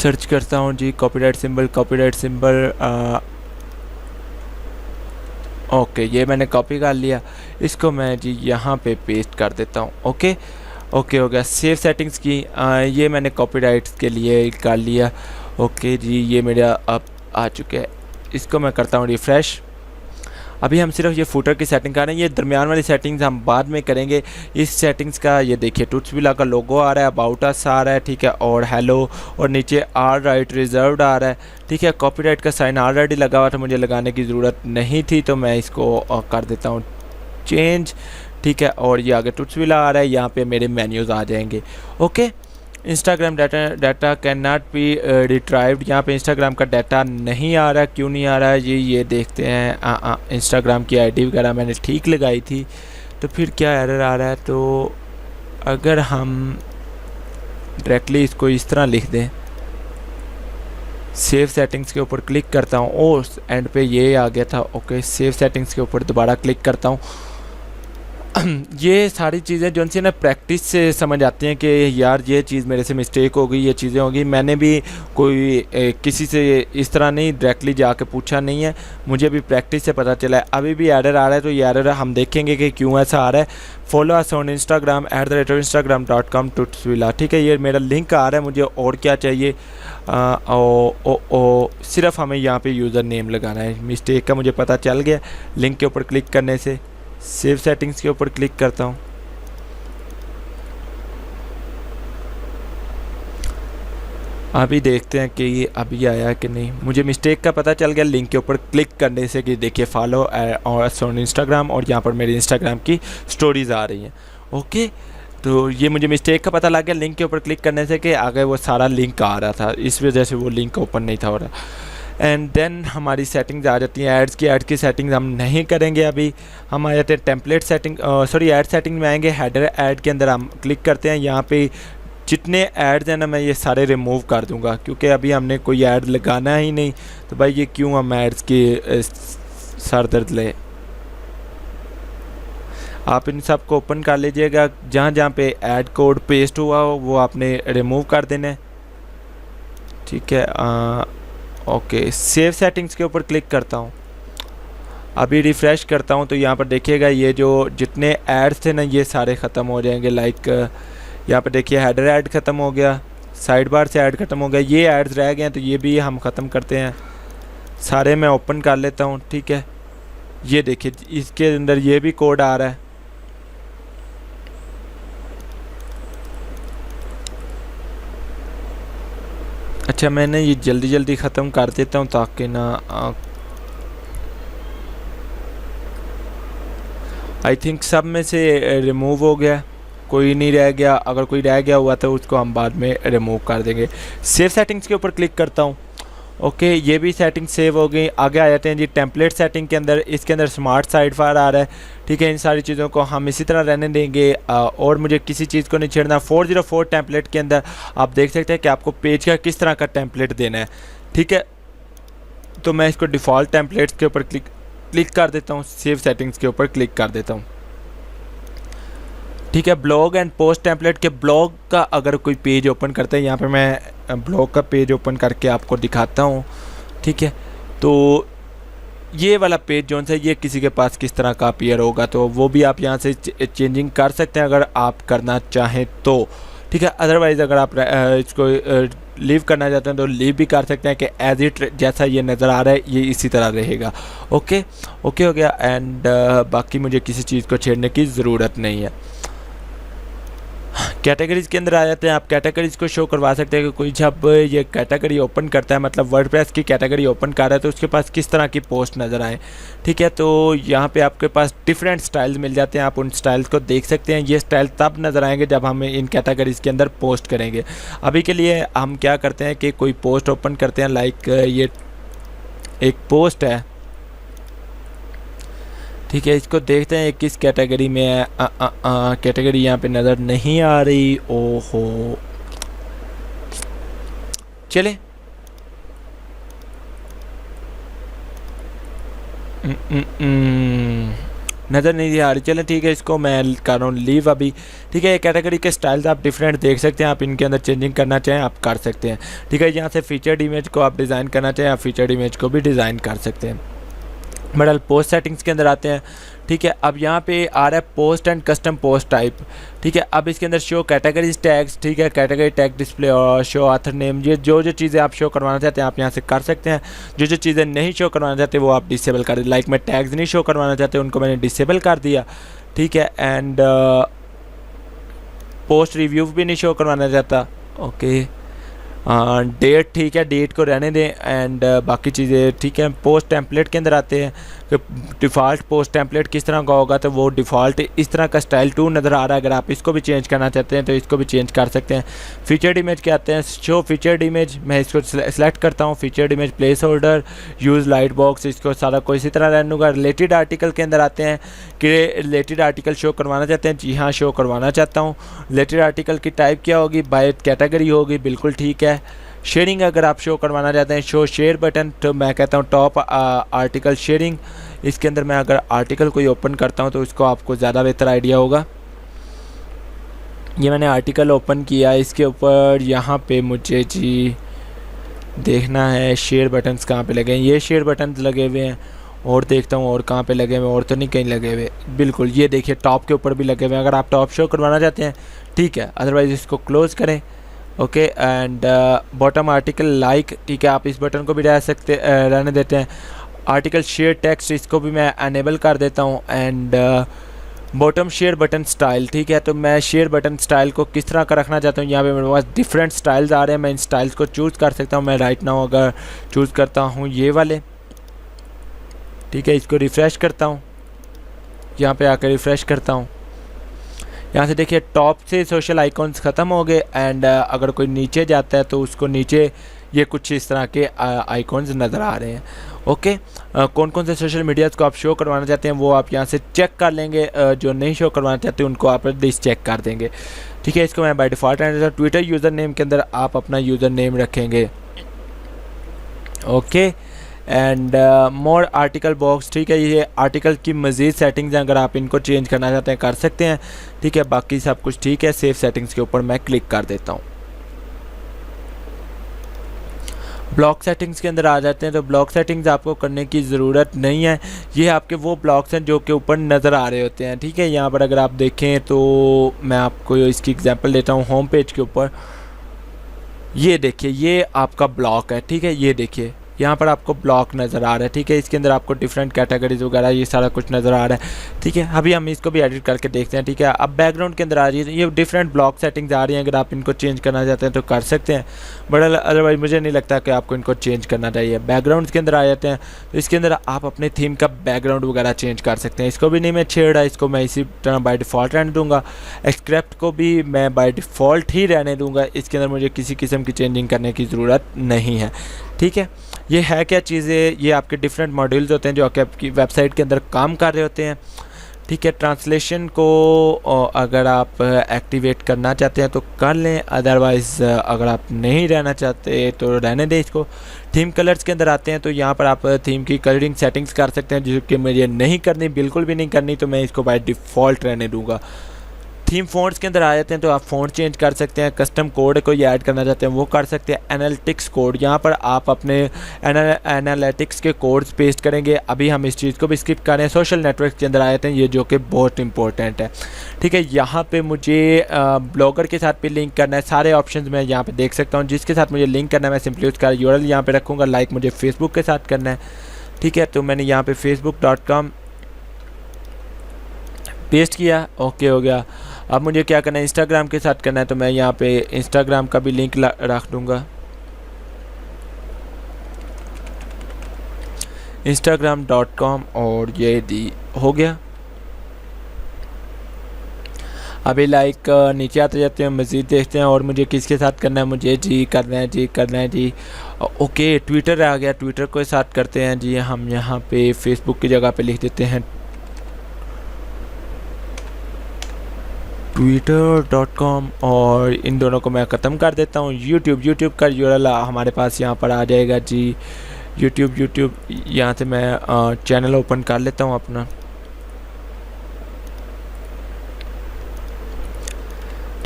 search करता हूँ जी कॉपीराइट सिंबल। ओके, ये मैंने कॉपी कर लिया, इसको मैं जी यहाँ पे पेस्ट कर देता हूँ। ओके ओके हो गया। सेव सेटिंग्स की ये मैंने कॉपीराइट्स के लिए कर लिया। ओके जी, ये मेरा अब आ चुके हैं, इसको मैं करता हूँ रिफ़्रेश। अभी हम सिर्फ ये फुटर की सेटिंग कर रहे हैं, ये दरमियान वाली सेटिंग्स हम बाद में करेंगे। इस सेटिंग्स का ये देखिए टूट्सविला का लोगो आ रहा है, अबाउट अस आ रहा है, ठीक है, और हेलो, और नीचे आर राइट रिजर्व्ड आ रहा है, ठीक है। कॉपीराइट का साइन ऑलरेडी लगा हुआ था, मुझे लगाने की ज़रूरत नहीं थी, तो मैं इसको कर देता हूँ चेंज, ठीक है। और ये आगे टूट्सविला आ रहा है, यहाँ पे मेरे मेन्यूज़ आ जाएंगे। Okay, Instagram data can not be retrieved, यहाँ पे इंस्टाग्राम का डाटा नहीं आ रहा, क्यों नहीं आ रहा है जी, ये देखते हैं। इंस्टाग्राम की आईडी वगैरह मैंने ठीक लगाई थी, तो फिर क्या एरर आ रहा है। तो अगर हम डायरेक्टली इसको इस तरह लिख दें, सेव सेटिंग्स के ऊपर क्लिक करता हूँ, ओ एंड पे ये आ गया था। ओके, सेव सेटिंग्स के ऊपर दोबारा क्लिक करता हूँ। ये सारी चीज़ें जो उनसे ना प्रैक्टिस से समझ आती हैं कि यार ये चीज़ मेरे से मिस्टेक हो गई, ये चीज़ें होगी। मैंने भी कोई किसी से इस तरह नहीं डायरेक्टली जाके पूछा नहीं है, मुझे भी प्रैक्टिस से पता चला है। अभी भी एरर आ रहा है, तो ये एरर हम देखेंगे कि क्यों ऐसा आ रहा है। Follow us on Instagram @instagram.com टूट्सविला, ठीक है। ये मेरा लिंक आ रहा है, मुझे और क्या चाहिए। सिर्फ हमें यहाँ पे यूज़र नेम लगाना है, मिस्टेक का मुझे पता चल गया लिंक के ऊपर क्लिक करने से। सेव सेटिंग्स के ऊपर क्लिक करता हूँ। अभी देखते हैं कि ये अभी आया कि नहीं, मुझे मिस्टेक का पता चल गया लिंक के ऊपर क्लिक करने से कि देखिए फॉलो ऑन इंस्टाग्राम, और यहाँ पर मेरी इंस्टाग्राम की स्टोरीज़ आ रही हैं। ओके, तो ये मुझे मिस्टेक का पता लग गया लिंक के ऊपर क्लिक करने से कि आगे वो सारा लिंक आ रहा था, इस वजह से वो लिंक ओपन नहीं था हो रहा। एंड देन हमारी सेटिंग्स आ जाती हैं। ऐड की सेटिंग्स हम नहीं करेंगे अभी, हम आ जाते हैं template setting, sorry add setting में आएंगे। हेडर ऐड के अंदर हम क्लिक करते हैं, यहाँ पे जितने ऐड्स हैं ना मैं ये सारे रिमूव कर दूंगा, क्योंकि अभी हमने कोई ऐड लगाना ही नहीं, तो भाई ये क्यों हम ऐड्स की सर दर्द ले। आप इन सब को ओपन कर लीजिएगा, जहाँ जहाँ पे ऐड कोड पेस्ट हुआ हो वो आपने रिमूव कर देना है, ठीक है। ओके, सेव सेटिंग्स के ऊपर क्लिक करता हूँ, अभी रिफ़्रेश करता हूँ, तो यहाँ पर देखिएगा ये जो जितने ऐड्स थे ना ये सारे ख़त्म हो जाएंगे। लाइक यहाँ पर देखिए हेडर ऐड ख़त्म हो गया, साइड बार से ऐड ख़त्म हो गया, ये ऐड्स रह गए हैं तो ये भी हम ख़त्म करते हैं। सारे मैं ओपन कर लेता हूँ, ठीक है। ये देखिए इसके अंदर ये भी कोड आ रहा है। अच्छा, मैंने ये जल्दी जल्दी ख़त्म कर देता हूँ ताकि ना आई थिंक सब में से रिमूव हो गया, कोई नहीं रह गया। अगर कोई रह गया हुआ तो उसको हम बाद में रिमूव कर देंगे। सेव सेटिंग्स के ऊपर क्लिक करता हूँ। ओके, ये भी सेटिंग सेव हो गई। आगे आ जाते हैं जी टेम्पलेट सेटिंग के अंदर, इसके अंदर स्मार्ट साइड फार आ रहा है, ठीक है। इन सारी चीज़ों को हम इसी तरह रहने देंगे और मुझे किसी चीज़ को नहीं छेड़ना। 404 टेम्पलेट के अंदर आप देख सकते हैं कि आपको पेज का किस तरह का टेम्पलेट देना है, ठीक है। तो मैं इसको डिफ़ॉल्ट टेम्पलेट्स के ऊपर क्लिक कर देता हूँ, सेव सेटिंग्स के ऊपर क्लिक कर देता हूँ, ठीक है। ब्लॉग एंड पोस्ट टेम्पलेट के ब्लॉग का अगर कोई पेज ओपन करता है, यहाँ पे मैं ब्लॉग का पेज ओपन करके आपको दिखाता हूँ, ठीक है। तो ये वाला पेज जो है ये किसी के पास किस तरह का अपीयर होगा, तो वो भी आप यहाँ से चेंजिंग कर सकते हैं अगर आप करना चाहें तो, ठीक है। अदरवाइज़ अगर आप इसको लीव करना चाहते हैं तो लीव भी कर सकते हैं कि एज इट जैसा ये नज़र आ रहा है ये इसी तरह रहेगा। ओके ओके हो गया। एंड बाकी मुझे किसी चीज़ को छेड़ने की ज़रूरत नहीं है। कैटेगरीज़ के अंदर आ जाते हैं। आप कैटेगरीज़ को शो करवा सकते हैं कि कोई जब ये कैटेगरी ओपन करता है, मतलब वर्डप्रेस की कैटेगरी ओपन कर रहा है, तो उसके पास किस तरह की पोस्ट नज़र आए, ठीक है। तो यहाँ पे आपके पास डिफरेंट स्टाइल्स मिल जाते हैं, आप उन स्टाइल्स को देख सकते हैं। ये स्टाइल तब नज़र आएंगे जब हम इन कैटेगरीज़ के अंदर पोस्ट करेंगे। अभी के लिए हम क्या करते हैं कि कोई पोस्ट ओपन करते हैं। लाइक ये एक पोस्ट है, ठीक है। इसको देखते हैं किस कैटेगरी में है। कैटेगरी यहाँ पे नज़र नहीं आ रही, ओहो। चले नज़र नहीं आ रही। चलें ठीक है, इसको मैं कर रहा हूँ लीव अभी। ठीक है, ये कैटेगरी के स्टाइल्स आप डिफरेंट देख सकते हैं, आप इनके अंदर चेंजिंग करना चाहें आप कर सकते हैं। ठीक है, यहाँ से फीचर्ड इमेज को आप डिज़ाइन करना चाहें आप फीचर्ड इमेज को भी डिज़ाइन कर सकते हैं। बडल पोस्ट सेटिंग्स के अंदर आते हैं। ठीक है, अब यहाँ पे आ रहा है post and custom post type. ठीक है, अब इसके अंदर शो कैटेगरीज टैग्स, ठीक है, कैटेगरी टैग डिस्प्ले और शो ऑथर नेम, ये जो चीज़ें आप शो करवाना चाहते हैं आप यहाँ से कर सकते हैं। जो चीज़ें नहीं शो करवाना चाहते वो आप डिसेबल कर दें। लाइक मैं टैग्स नहीं शो करवाना चाहते उनको मैंने डिसेबल कर दिया। ठीक है, एंड पोस्ट रिव्यू भी नहीं शो करवाना चाहता। ओके, डेट, ठीक है, डेट को रहने दें एंड बाकी चीज़ें ठीक है। पोस्ट टेम्पलेट के अंदर आते हैं कि डिफ़ॉल्ट पोस्ट टेम्पलेट किस तरह का होगा, तो वो डिफ़ॉल्ट इस तरह का स्टाइल 2 नज़र आ रहा है। अगर आप इसको भी चेंज करना चाहते हैं तो इसको भी चेंज कर सकते हैं। फीचर्ड इमेज के आते हैं, शो फीचर्ड इमेज, मैं इसको सेलेक्ट करता हूँ। Featured image, place holder, use light box, इसको सारा को इसी तरह रहने दूँगा। रिलेटेड आर्टिकल के अंदर आते हैं कि रिलेटेड आर्टिकल शो करवाना चाहते हैं, जी हाँ शो करवाना चाहता हूँ। रिलेटेड आर्टिकल की टाइप क्या होगी, बाय कैटेगरी होगी, बिल्कुल ठीक है। शेयरिंग अगर आप शो करवाना चाहते हैं, शो शेयर बटन, तो मैं कहता हूँ टॉप आर्टिकल शेयरिंग। इसके अंदर मैं अगर आर्टिकल कोई ओपन करता हूँ तो इसको आपको ज़्यादा बेहतर आइडिया होगा। ये मैंने आर्टिकल ओपन किया, इसके ऊपर यहाँ पे मुझे जी देखना है शेयर बटन्स कहाँ पे लगे हैं। ये शेयर बटन्स लगे हुए हैं और देखता हूँ और कहाँ पे लगे हुए, और तो नहीं कहीं लगे हुए। बिल्कुल ये देखिए टॉप के ऊपर भी लगे हुए हैं। अगर आप टॉप शो करवाना चाहते हैं ठीक है, अदरवाइज़ इसको क्लोज़ करें। Okay, and bottom article like, ठीक है, आप इस बटन को भी रहने देते हैं। आर्टिकल शेयर टेक्स्ट, इसको भी मैं अनेबल कर देता हूँ। And bottom share button style, ठीक है, तो मैं शेयर बटन स्टाइल को किस तरह का रखना चाहता हूँ। यहाँ पे मेरे पास डिफरेंट स्टाइल्स आ रहे हैं, मैं इन स्टाइल्स को चूज़ कर सकता हूँ। मैं राइट नाउ अगर चूज़ करता हूँ ये वाले, ठीक है, इसको रिफ़्रेश करता हूँ, यहाँ पे आकर रिफ़्रेश करता हूँ। यहाँ से देखिए टॉप से सोशल आइकॉन्स ख़त्म हो गए एंड अगर कोई नीचे जाता है तो उसको नीचे ये कुछ इस तरह के आइकॉन्स नज़र आ रहे हैं। ओके, कौन कौन से सोशल मीडियाज़ को आप शो करवाना चाहते हैं वो आप यहाँ से चेक कर लेंगे। जो नहीं शो करवाना चाहते उनको आप डिस चेक कर देंगे। ठीक है, इसको मैं by default Twitter user name के अंदर आप अपना यूज़र नेम रखेंगे। Okay, and more article box, ठीक है, ये आर्टिकल की मज़ीद सेटिंग्स हैं, अगर आप इनको चेंज करना चाहते हैं कर सकते हैं। ठीक है, बाकी सब कुछ ठीक है। सेव सेटिंग्स के ऊपर मैं क्लिक कर देता हूँ। ब्लॉक सेटिंग्स के अंदर आ जाते हैं, तो ब्लॉक सेटिंग्स आपको करने की ज़रूरत नहीं है। ये आपके वो ब्लॉक्स हैं जो के ऊपर नज़र आ रहे होते हैं। ठीक है, यहाँ पर अगर आप देखें तो मैं आपको इसकी एग्जांपल देता हूँ। होम पेज के ऊपर ये देखिए, ये आपका ब्लॉक है। ठीक है, ये देखिए यहाँ पर आपको ब्लॉक नज़र आ रहा है। ठीक है, इसके अंदर आपको डिफरेंट कैटेगरीज वगैरह ये सारा कुछ नज़र आ रहा है। ठीक है, अभी हम इसको भी एडिट करके देखते हैं। ठीक है, अब बैकग्राउंड के अंदर आ रही है, ये डिफरेंट ब्लॉक सेटिंग्स आ रही हैं। अगर आप इनको चेंज करना चाहते हैं तो कर सकते हैं, बट अदरवाइज मुझे नहीं लगता कि आपको इनको चेंज करना चाहिए। बैकग्राउंड के अंदर आ जाते हैं, तो इसके अंदर आप अपने थीम का बैकग्राउंड वगैरह चेंज कर सकते हैं। इसको भी नहीं मैं छेड़ रहा, इसको मैं इसी तरह बाय डिफ़ॉल्ट रहने दूँगा। स्क्रिप्ट को भी मैं बाय डिफ़ॉल्ट ही रहने दूँगा, इसके अंदर मुझे किसी किस्म की चेंजिंग करने की ज़रूरत नहीं है। ठीक है, ये है क्या चीज़ें, ये आपके डिफरेंट मॉड्यूल्स होते हैं जो आपकी वेबसाइट के अंदर काम कर रहे होते हैं। ठीक है, ट्रांसलेशन को अगर आप एक्टिवेट करना चाहते हैं तो कर लें, अदरवाइज़ अगर आप नहीं रहना चाहते तो रहने दें इसको। थीम कलर्स के अंदर आते हैं, तो यहाँ पर आप थीम की कलरिंग सेटिंग्स कर सकते हैं, जो कि मुझे नहीं करनी, बिल्कुल भी नहीं करनी, तो मैं इसको बाय डिफ़ॉल्ट रहने दूँगा। थीम फ़ॉन्ट्स के अंदर आ जाते हैं, तो आप फ़ॉन्ट चेंज कर सकते हैं। कस्टम कोड कोई ऐड करना चाहते हैं वो कर सकते हैं। एनालिटिक्स कोड, यहाँ पर आप अपने एनालिटिक्स के कोड्स पेस्ट करेंगे। अभी हम इस चीज़ को भी स्किप कर रहे हैं। सोशल नेटवर्क के अंदर आ जाते हैं, ये जो कि बहुत इंपॉर्टेंट है। ठीक है, यहाँ पे मुझे ब्लॉगर के साथ भी लिंक करना है। सारे ऑप्शंस मैं यहाँ पे देख सकता हूँ, जिसके साथ मुझे लिंक करना है मैं सिंपली उसका यूआरएल यहाँ पे रखूँगा। लाइक मुझे फेसबुक के साथ करना है। ठीक है, तो मैंने यहाँ पे facebook.com पेस्ट किया, ओके हो गया। अब मुझे क्या करना है, इंस्टाग्राम के साथ करना है, तो मैं यहाँ पे इंस्टाग्राम का भी लिंक रख दूँगा। instagram.com और ये हो गया। अभी लाइक नीचे आते जाते हैं, मज़ीद देखते हैं और मुझे किसके साथ करना है। मुझे जी करना है, जी करना है जी। ओके, ट्विटर आ गया, ट्विटर के साथ करते हैं जी। हम यहाँ पे फेसबुक की जगह पे लिख देते हैं twitter.com और इन दोनों को मैं ख़त्म कर देता हूँ। यूट्यूब का यूआरएल हमारे पास यहाँ पर आ जाएगा जी। यूट्यूब यहाँ से मैं चैनल ओपन कर लेता हूँ अपना।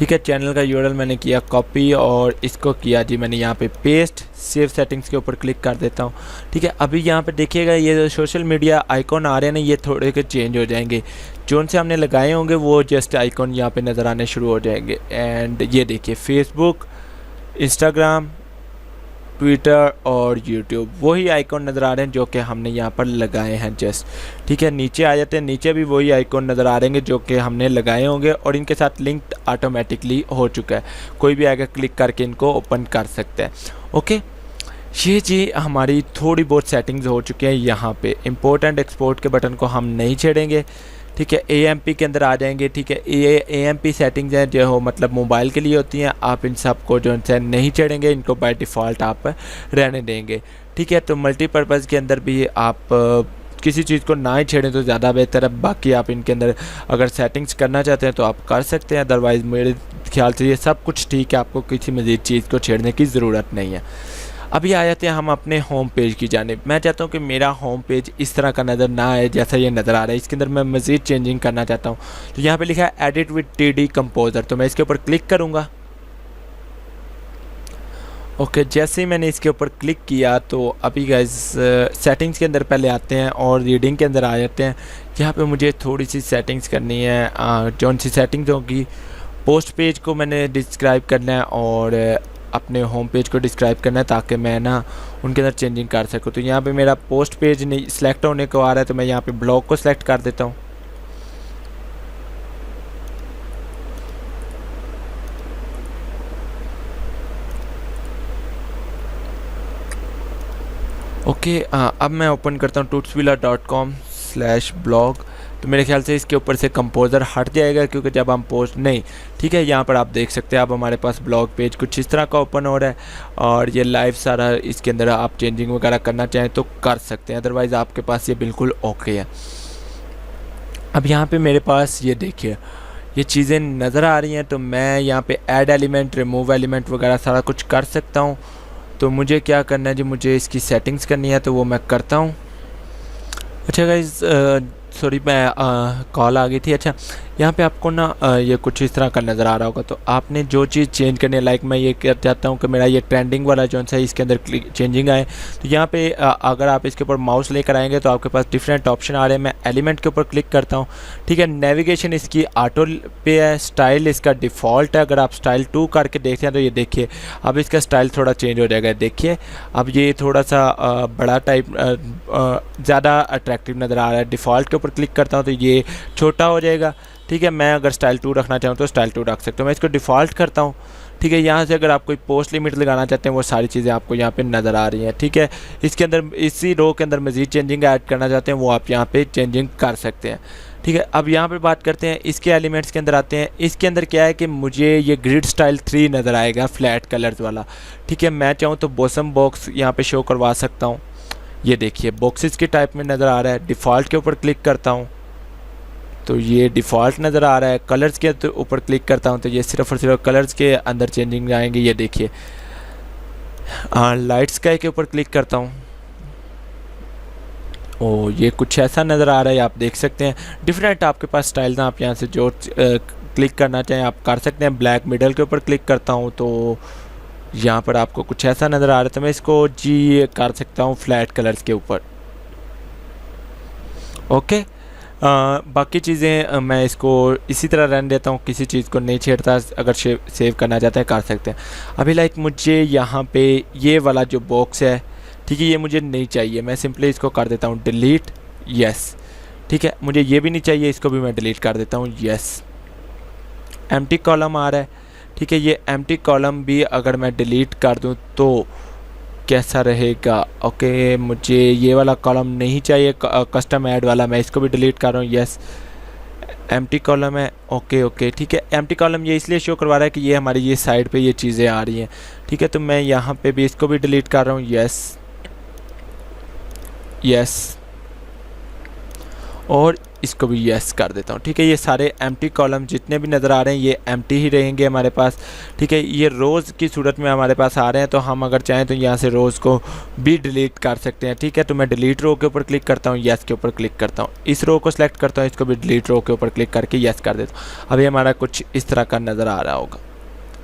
ठीक है। चैनल का यूआरएल मैंने किया कॉपी और इसको किया जी मैंने यहाँ पे पेस्ट। सेव सेटिंग्स के ऊपर क्लिक कर देता हूँ। ठीक है, अभी यहाँ पे देखिएगा ये जो सोशल मीडिया आइकॉन आ रहे हैं ना, ये थोड़े के चेंज हो जाएंगे। जो से हमने लगाए होंगे वो जस्ट आइकॉन यहाँ पे नज़र आने शुरू हो जाएंगे। एंड ये देखिए फेसबुक, इंस्टाग्राम, ट्विटर और यूट्यूब वही आइकॉन नज़र आ रहे हैं जो कि हमने यहाँ पर लगाए हैं जस्ट। ठीक है, नीचे आ जाते हैं, नीचे भी वही आइकॉन नज़र आ रहे हैं जो कि हमने लगाए होंगे और इनके साथ लिंक ऑटोमेटिकली हो चुका है। कोई भी आगे क्लिक करके इनको ओपन कर सकते हैं। ओके, ये जी हमारी थोड़ी बहुत सेटिंग्स हो चुकी हैं। यहाँ पे इंपोर्ट एंड एक्सपोर्ट के बटन को हम नहीं छेड़ेंगे। ठीक है, AMP के अंदर आ जाएंगे। ठीक है, ये AMP सेटिंग्स हैं जो मतलब मोबाइल के लिए होती हैं। आप इन सब को जो है नहीं छेड़ेंगे, इनको बाय डिफ़ॉल्ट आप रहने देंगे। ठीक है, तो मल्टीपर्पज़ के अंदर भी आप किसी चीज़ को ना ही छेड़ें तो ज़्यादा बेहतर है। बाकी आप इनके अंदर अगर सेटिंग्स करना चाहते हैं तो आप कर सकते हैं, अदरवाइज़ मेरे ख्याल से ये सब कुछ ठीक है, आपको किसी मज़ीद चीज़ को छेड़ने की ज़रूरत नहीं है। अभी आ जाते हैं हम अपने होम पेज की जानिब। मैं चाहता हूँ कि मेरा होम पेज इस तरह का नज़र ना आए जैसा ये नज़र आ रहा है। इसके अंदर मैं मज़ीद चेंजिंग करना चाहता हूँ। तो यहाँ पे लिखा है एडिट विद TD कंपोज़र, तो मैं इसके ऊपर क्लिक करूँगा। ओके, जैसे ही मैंने इसके ऊपर क्लिक किया तो अभी गाइस सेटिंग्स के अंदर पहले आते हैं और रीडिंग के अंदर आ जाते हैं। यहाँ पे मुझे थोड़ी सी सेटिंग्स करनी है। जौन सी सेटिंग्स होगी, पोस्ट पेज को मैंने डिस्क्राइब करना है और अपने होम पेज को डिस्क्राइब करना है ताकि मैं ना उनके अंदर चेंजिंग कर सकूँ। तो यहाँ पे मेरा पोस्ट पेज नहीं सिलेक्ट होने को आ रहा है, तो मैं यहाँ पे ब्लॉग को सिलेक्ट कर देता हूँ। ओके, अब मैं ओपन करता हूँ tutsvilla.com/blog। तो मेरे ख्याल से इसके ऊपर से कंपोज़र हट जाएगा क्योंकि जब हम पोस्ट नहीं, ठीक है, यहाँ पर आप देख सकते हैं अब हमारे पास ब्लॉग पेज कुछ इस तरह का ओपन हो रहा है और ये लाइव सारा इसके अंदर आप चेंजिंग वगैरह करना चाहें तो कर सकते हैं, अदरवाइज़ आपके पास ये बिल्कुल ओके है। अब यहाँ पे मेरे पास ये देखिए ये चीज़ें नज़र आ रही हैं, तो मैं यहाँ पे ऐड एलिमेंट, रिमूव एलिमेंट वगैरह सारा कुछ कर सकता हूँ। तो मुझे क्या करना है जी, मुझे इसकी सेटिंग्स करनी है तो वो मैं करता हूँ। अच्छा गाइस, सॉरी मैं कॉल आ गई थी। अच्छा, यहाँ पे आपको ना ये कुछ इस तरह का नज़र आ रहा होगा, तो आपने जो चीज़ चेंज करनी है, लाइक मैं ये कर चाहता हूँ कि मेरा ये ट्रेंडिंग वाला जो है इसके अंदर चेंजिंग आए। तो यहाँ पे अगर आप इसके ऊपर माउस लेकर आएंगे तो आपके पास डिफरेंट ऑप्शन आ रहे हैं। मैं एलिमेंट के ऊपर क्लिक करता हूँ। ठीक है, नेविगेशन इसकी ऑटो पे है, स्टाइल इसका डिफ़ॉल्ट है। अगर आप स्टाइल 2 करके देखते हैं तो ये देखिए अब इसका स्टाइल थोड़ा चेंज हो जाएगा। देखिए अब ये थोड़ा सा बड़ा टाइप ज़्यादा अट्रैक्टिव नज़र आ रहा है। डिफ़ॉल्ट के ऊपर क्लिक करता हूँ तो ये छोटा हो जाएगा। ठीक है, मैं अगर स्टाइल 2 रखना चाहूँ तो स्टाइल 2 रख सकता हूँ। मैं इसको डिफ़ॉल्ट करता हूँ। ठीक है, यहाँ से अगर आप कोई पोस्ट लिमिट लगाना चाहते हैं वो सारी चीज़ें आपको यहाँ पे नज़र आ रही हैं। ठीक है, इसके अंदर इसी रो के अंदर मज़ीद चेंजिंग ऐड करना चाहते हैं वो आप यहाँ पे चेंजिंग कर सकते हैं। ठीक है, अब यहाँ पे बात करते हैं इसके एलिमेंट्स के अंदर आते हैं। इसके अंदर क्या है कि मुझे ये ग्रिड स्टाइल 3 नज़र आएगा, फ्लैट कलर्स वाला। ठीक है, मैं चाहूँ तो बॉटम बॉक्स यहाँ पे शो करवा सकता हूँ। ये देखिए बॉक्सेस के टाइप में नज़र आ रहा है। डिफ़ॉल्ट के ऊपर क्लिक करता हूँ तो ये डिफ़ॉल्ट नज़र आ रहा है। कलर्स के ऊपर क्लिक करता हूँ तो ये सिर्फ और सिर्फ कलर्स के अंदर चेंजिंग आएंगे। ये देखिए लाइट स्काई के ऊपर क्लिक करता हूँ, ओ ये कुछ ऐसा नज़र आ रहा है, आप देख सकते हैं। डिफरेंट आपके पास स्टाइल्स हैं, आप यहाँ से जो क्लिक करना चाहें आप कर सकते हैं। ब्लैक मिडल के ऊपर क्लिक करता हूँ तो यहाँ पर आपको कुछ ऐसा नज़र आ रहा है, तो मैं इसको जी कर सकता हूँ फ्लैट कलर्स के ऊपर। ओके, बाकी चीज़ें मैं इसको इसी तरह रहने देता हूँ, किसी चीज़ को नहीं छेड़ता। अगर सेव करना चाहते हैं कर सकते हैं। अभी लाइक मुझे यहाँ पे ये वाला जो बॉक्स है, ठीक है, ये मुझे नहीं चाहिए। मैं सिंपली इसको कर देता हूँ डिलीट, यस। ठीक है, मुझे ये भी नहीं चाहिए, इसको भी मैं डिलीट कर देता हूँ, यस। एम्प्टी कॉलम आ रहा है। ठीक है, ये एम्प्टी कॉलम भी अगर मैं डिलीट कर दूँ तो कैसा रहेगा। ओके, मुझे ये वाला कॉलम नहीं चाहिए, कस्टम ऐड वाला, मैं इसको भी डिलीट कर रहा हूँ, यस। एम्प्टी कॉलम है, ओके ओके, ठीक है। एम्प्टी कॉलम ये इसलिए शो करवा रहा है कि ये हमारी ये साइड पे ये चीज़ें आ रही हैं। ठीक है, तो मैं यहाँ पे भी इसको भी डिलीट कर रहा हूँ, यस यस। और इसको भी यस कर देता हूँ। ठीक है, ये सारे एम्प्टी कॉलम जितने भी नज़र आ रहे हैं ये एम्प्टी ही रहेंगे हमारे पास। ठीक है, ये रोज़ की सूरत में हमारे पास आ रहे हैं, तो हम अगर चाहें तो यहाँ से रोज़ को भी डिलीट कर सकते हैं। ठीक है, तो मैं डिलीट रो के ऊपर क्लिक करता हूँ, यस के ऊपर क्लिक करता हूँ, इस रो को सिलेक्ट करता हूँ, इसको भी डिलीट रो के ऊपर क्लिक करके यस कर देता हूँ। अभी हमारा कुछ इस तरह का नज़र आ रहा होगा।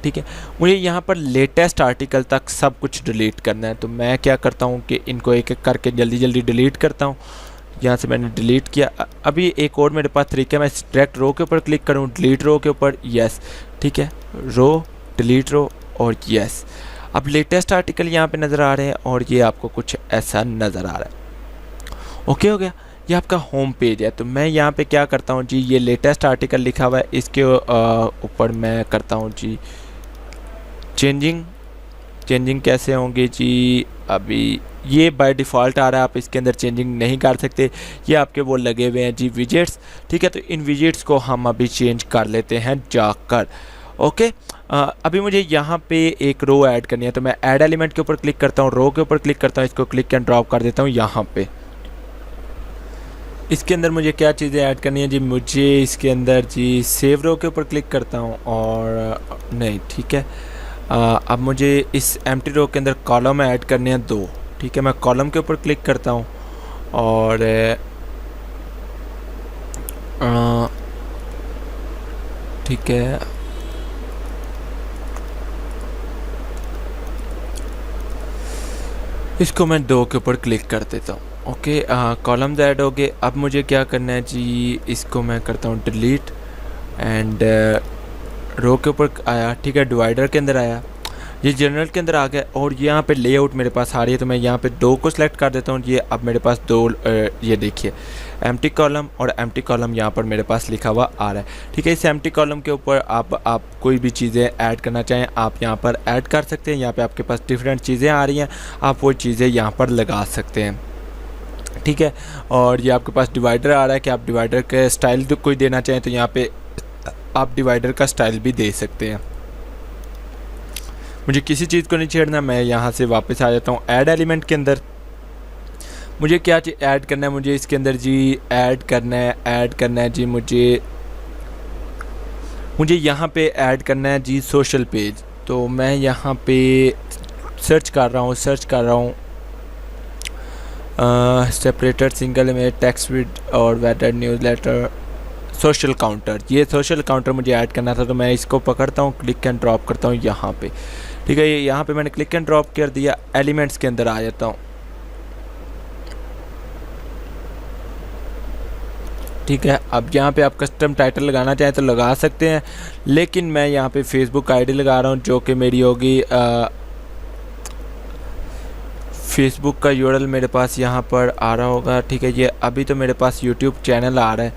ठीक है, मुझे यहाँ पर लेटेस्ट आर्टिकल तक सब कुछ डिलीट करना है, तो मैं क्या करता हूँ कि इनको एक एक करके जल्दी जल्दी डिलीट करता हूँ। यहाँ से मैंने डिलीट किया। अभी एक और मेरे पास तरीका है, मैं डायरेक्ट रो के ऊपर क्लिक करूँ, डिलीट रो के ऊपर यस। ठीक है, रो डिलीट रो और यस। अब लेटेस्ट आर्टिकल यहाँ पे नज़र आ रहे हैं और ये आपको कुछ ऐसा नज़र आ रहा है। ओके हो गया, ये आपका होम पेज है। तो मैं यहाँ पे क्या करता हूँ जी, ये लेटेस्ट आर्टिकल लिखा हुआ है, इसके ऊपर मैं करता हूँ जी चेंजिंग कैसे होंगे जी। अभी ये बाय डिफ़ॉल्ट आ रहा है, आप इसके अंदर चेंजिंग नहीं कर सकते, ये आपके वो लगे हुए हैं जी विजेट्स। ठीक है, तो इन विजेट्स को हम अभी चेंज कर लेते हैं जाकर। ओके, अभी मुझे यहाँ पे एक रो ऐड करनी है, तो मैं ऐड एलिमेंट के ऊपर क्लिक करता हूँ, रो के ऊपर क्लिक करता हूँ, इसको क्लिक एंड ड्रॉप कर देता हूँ यहाँ पे। इसके अंदर मुझे क्या चीज़ें ऐड करनी है जी, मुझे इसके अंदर जी सेव रो के ऊपर क्लिक करता हूँ और नहीं, ठीक है। अब मुझे इस एम्प्टी रो के अंदर कॉलम ऐड करने हैं 2। ठीक है, मैं कॉलम के ऊपर क्लिक करता हूँ और ठीक है, इसको मैं 2 के ऊपर क्लिक कर देता हूँ। ओके, कॉलम्स ऐड हो गए। अब मुझे क्या करना है जी, इसको मैं करता हूँ डिलीट एंड रो के ऊपर आया। ठीक है, डिवाइडर के अंदर आया, ये जनरल के अंदर आ गया और यहाँ पे लेआउट मेरे पास आ रही है, तो मैं यहाँ पे 2 को सिलेक्ट कर देता हूँ। ये अब मेरे पास 2 ये देखिए एम्प्टी कॉलम और एम्प्टी कॉलम यहाँ पर मेरे पास लिखा हुआ आ रहा है। ठीक है, इस एम्प्टी कॉलम के ऊपर आप कोई भी चीज़ें ऐड करना चाहें आप यहाँ पर ऐड कर सकते हैं। यहाँ पे आपके पास डिफरेंट चीज़ें आ रही हैं, आप वो चीज़ें यहाँ पर लगा सकते हैं। ठीक है, और ये आपके पास डिवाइडर आ रहा है कि आप डिवाइडर के स्टाइल कोई देना चाहें तो यहाँ पे आप डिवाइडर का स्टाइल भी दे सकते हैं। मुझे किसी चीज़ को नहीं छेड़ना, मैं यहाँ से वापस आ जाता हूँ ऐड एलिमेंट के अंदर। मुझे क्या ऐड करना है, मुझे इसके अंदर जी ऐड करना है जी, मुझे यहाँ पे ऐड करना है जी सोशल पेज। तो मैं यहाँ पे सर्च कर रहा हूँ सेपरेटर सिंगल में टेक्स्ट विद और वेटर न्यूज़लेटर सोशल काउंटर। ये सोशल काउंटर मुझे ऐड करना था, तो मैं इसको पकड़ता हूँ, क्लिक एंड ड्रॉप करता हूँ यहाँ पे। ठीक है, ये यहाँ पे मैंने क्लिक एंड ड्रॉप कर दिया, एलिमेंट्स के अंदर आ जाता हूँ। ठीक है, अब यहाँ पे आप कस्टम टाइटल लगाना चाहें तो लगा सकते हैं, लेकिन मैं यहाँ पे फेसबुक आईडी लगा रहा हूँ जो कि मेरी होगी फेसबुक का यूआरएल मेरे पास यहाँ पर आ रहा होगा। ठीक है, ये अभी तो मेरे पास यूट्यूब चैनल आ रहा है।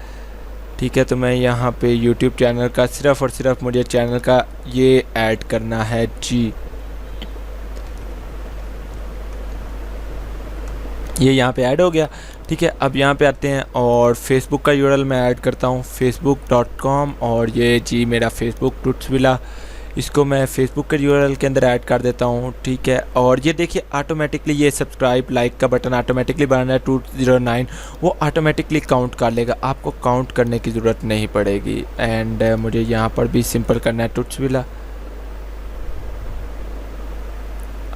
ठीक है, तो मैं यहाँ पे यूट्यूब चैनल का सिर्फ़ और सिर्फ मुझे चैनल का ये ऐड करना है जी। ये यहाँ पे ऐड हो गया। ठीक है, अब यहाँ पे आते हैं और फेसबुक का यूआरएल मैं ऐड करता हूँ facebook.com और ये जी मेरा फेसबुक टूट्सविला, इसको मैं फेसबुक के यूआरएल के अंदर ऐड कर देता हूँ। ठीक है, और ये देखिए ऑटोमेटिकली ये सब्सक्राइब लाइक का बटन ऑटोमेटिकली बन रहा है 209, वो ऑटोमेटिकली काउंट कर लेगा, आपको काउंट करने की ज़रूरत नहीं पड़ेगी। एंड मुझे यहाँ पर भी सिंपल करना है टूट्सविला।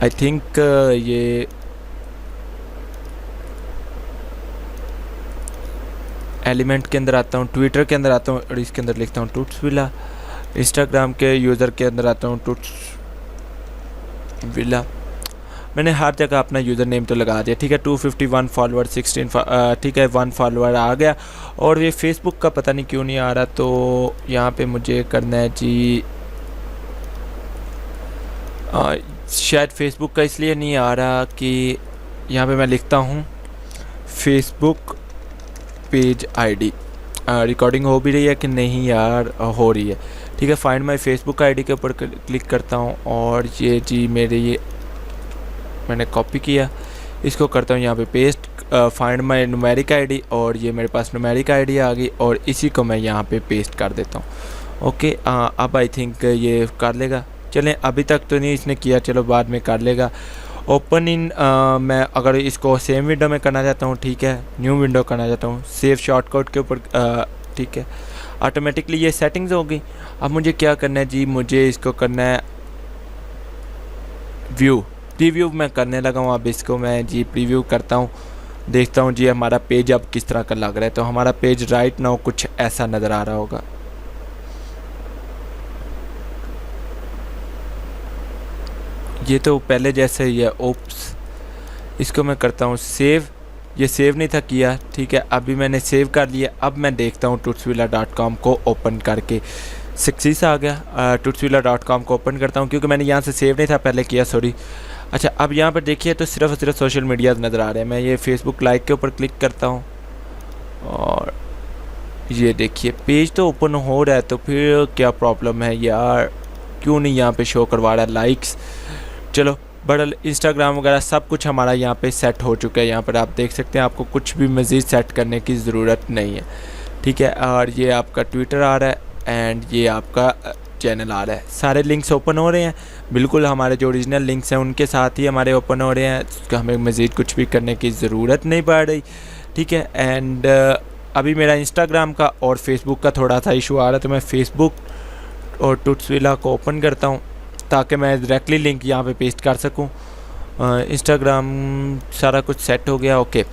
आई थिंक ये एलिमेंट के अंदर आता हूँ, ट्विटर के अंदर आता हूँ और इसके अंदर लिखता हूँ टूट्सविला। इंस्टाग्राम के यूज़र के अंदर आता हूँ टूट्सविला। मैंने हर जगह अपना यूज़र नेम तो लगा दिया। ठीक है, 251 फॉलोअर 16 ठीक है 1 फॉलोअर आ गया। और ये फेसबुक का पता नहीं क्यों नहीं आ रहा, तो यहाँ पे मुझे करना है जी शायद फेसबुक का इसलिए नहीं आ रहा कि यहाँ पे मैं लिखता हूँ फेसबुक पेज आईडी। रिकॉर्डिंग हो भी रही है कि नहीं यार, हो रही है। ठीक है, फाइंड माय फेसबुक आईडी के ऊपर क्लिक करता हूँ और ये जी मेरे ये मैंने कॉपी किया, इसको करता हूँ यहाँ पे paste, find my numeric ID और ये मेरे पास न्यूमेरिक आईडी आ गई और इसी को मैं यहाँ पे पेस्ट कर देता हूँ। ओके, अब आई थिंक ये कर लेगा। चलें, अभी तक तो नहीं इसने किया, चलो बाद में कर लेगा। ओपन इन मैं अगर इसको सेम विंडो में करना चाहता हूँ, ठीक है, न्यू विंडो करना चाहता हूँ, सेव शॉर्टकट के ऊपर, ठीक है, ऑटोमेटिकली ये सेटिंग्स होगी। अब मुझे क्या करना है जी, मुझे इसको करना है व्यू, प्रीव्यू मैं करने लगा हूँ। अब इसको मैं जी प्रीव्यू करता हूँ, देखता हूँ जी हमारा पेज अब किस तरह का लग रहा है। तो हमारा पेज राइट नाउ कुछ ऐसा नज़र आ रहा होगा। ये तो पहले जैसे ही है। ओप्स, इसको मैं करता हूँ सेव। ये सेव नहीं था किया, ठीक है, अभी मैंने सेव कर लिया। अब मैं देखता हूँ tutsvilla.com को ओपन करके, सक्सेस आ गया। tutsvilla.com को ओपन करता हूँ क्योंकि मैंने यहाँ से सेव नहीं था पहले किया, सॉरी। अच्छा, अब यहाँ पर देखिए तो सिर्फ और सिर्फ सोशल मीडियाज़ नज़र आ रहे हैं। मैं ये फेसबुक लाइक के ऊपर क्लिक करता हूँ और ये देखिए पेज तो ओपन हो रहा है। तो फिर क्या प्रॉब्लम है यार, क्यों नहीं यहाँ पे शो करवा रहा है लाइक्स। चलो, बड़ा इंस्टाग्राम वगैरह सब कुछ हमारा यहाँ पे सेट हो चुका है। यहाँ पर आप देख सकते हैं, आपको कुछ भी मज़ीद सेट करने की ज़रूरत नहीं है, ठीक है। और ये आपका ट्विटर आ रहा है एंड ये आपका चैनल आ रहा है। सारे लिंक्स ओपन हो रहे हैं, बिल्कुल हमारे जो ओरिजिनल लिंक्स हैं उनके साथ ही हमारे ओपन हो रहे हैं। तो हमें मज़ीद कुछ भी करने की ज़रूरत नहीं पड़ रही, ठीक है। एंड अभी मेरा इंस्टाग्राम का और फेसबुक का थोड़ा सा इशू आ रहा है, तो मैं फ़ेसबुक और तुट्सविला को ओपन करता हूँ ताकि मैं डायरेक्टली लिंक यहाँ पे पेस्ट कर सकूँ। इंस्टाग्राम सारा कुछ सेट हो गया, ओके।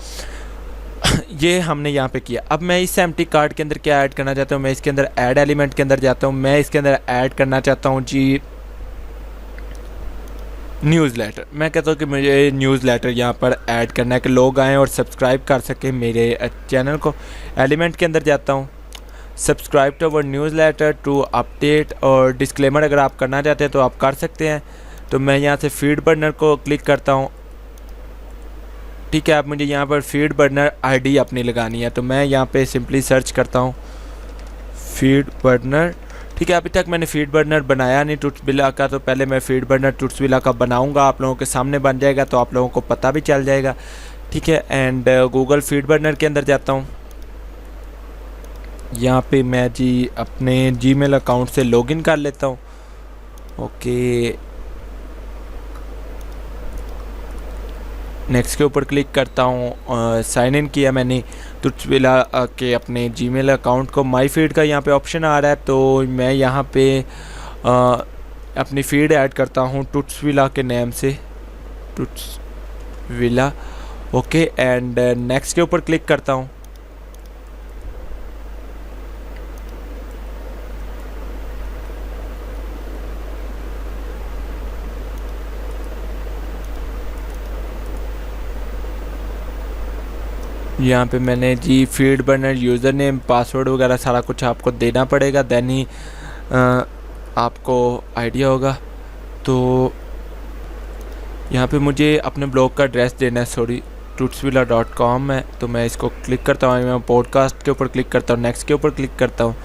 ये हमने यहाँ पे किया। अब मैं इस एम्प्टी कार्ड के अंदर क्या ऐड करना चाहता हूँ, मैं इसके अंदर ऐड एलिमेंट के अंदर जाता हूँ। मैं इसके अंदर ऐड करना चाहता हूँ जी न्यूज़लेटर। मैं कहता हूँ कि मुझे न्यूज़लेटर यहाँ पर ऐड करना है कि लोग आएँ और सब्सक्राइब कर सकें मेरे चैनल को। एलिमेंट के अंदर जाता हूँ, subscribe to our newsletter to update, और डिस्क्लेमर अगर आप करना चाहते हैं तो आप कर सकते हैं। तो मैं यहाँ से फीड बर्नर को क्लिक करता हूँ, ठीक है। अब मुझे यहाँ पर फीड बर्नर आईडी अपनी लगानी है, तो मैं यहाँ पे सिंपली सर्च करता हूँ फीड बर्नर, ठीक है। अभी तक मैंने फीड बर्नर बनाया नहीं तुट्सविला का, तो पहले मैं फीड बर्नर तुट्सविला का बनाऊँगा, आप लोगों के सामने बन जाएगा तो आप लोगों को पता भी चल जाएगा, ठीक है। एंड गूगल फीड बर्नर के अंदर जाता हूँ। यहाँ पे मैं जी अपने जीमेल अकाउंट से लॉगिन कर लेता हूँ, ओके। नेक्स्ट के ऊपर क्लिक करता हूँ। साइन इन किया मैंने तुट्सविला के अपने जीमेल अकाउंट को। माई फीड का यहाँ पे ऑप्शन आ रहा है, तो मैं यहाँ पे अपनी फीड ऐड करता हूँ तुट्सविला के नेम से, तुट्सविला, ओके। एंड नेक्स्ट के ऊपर क्लिक करता हूँ। यहाँ पे मैंने जी feed burner user name, password वगैरह सारा कुछ आपको देना पड़ेगा, देन ही आपको आइडिया होगा। तो यहाँ पे मुझे अपने ब्लॉग का एड्रेस देना है, सॉरी tutsvilla.com है। तो मैं इसको क्लिक करता हूँ, मैं पॉडकास्ट के ऊपर क्लिक करता हूँ, नेक्स्ट के ऊपर क्लिक करता हूँ,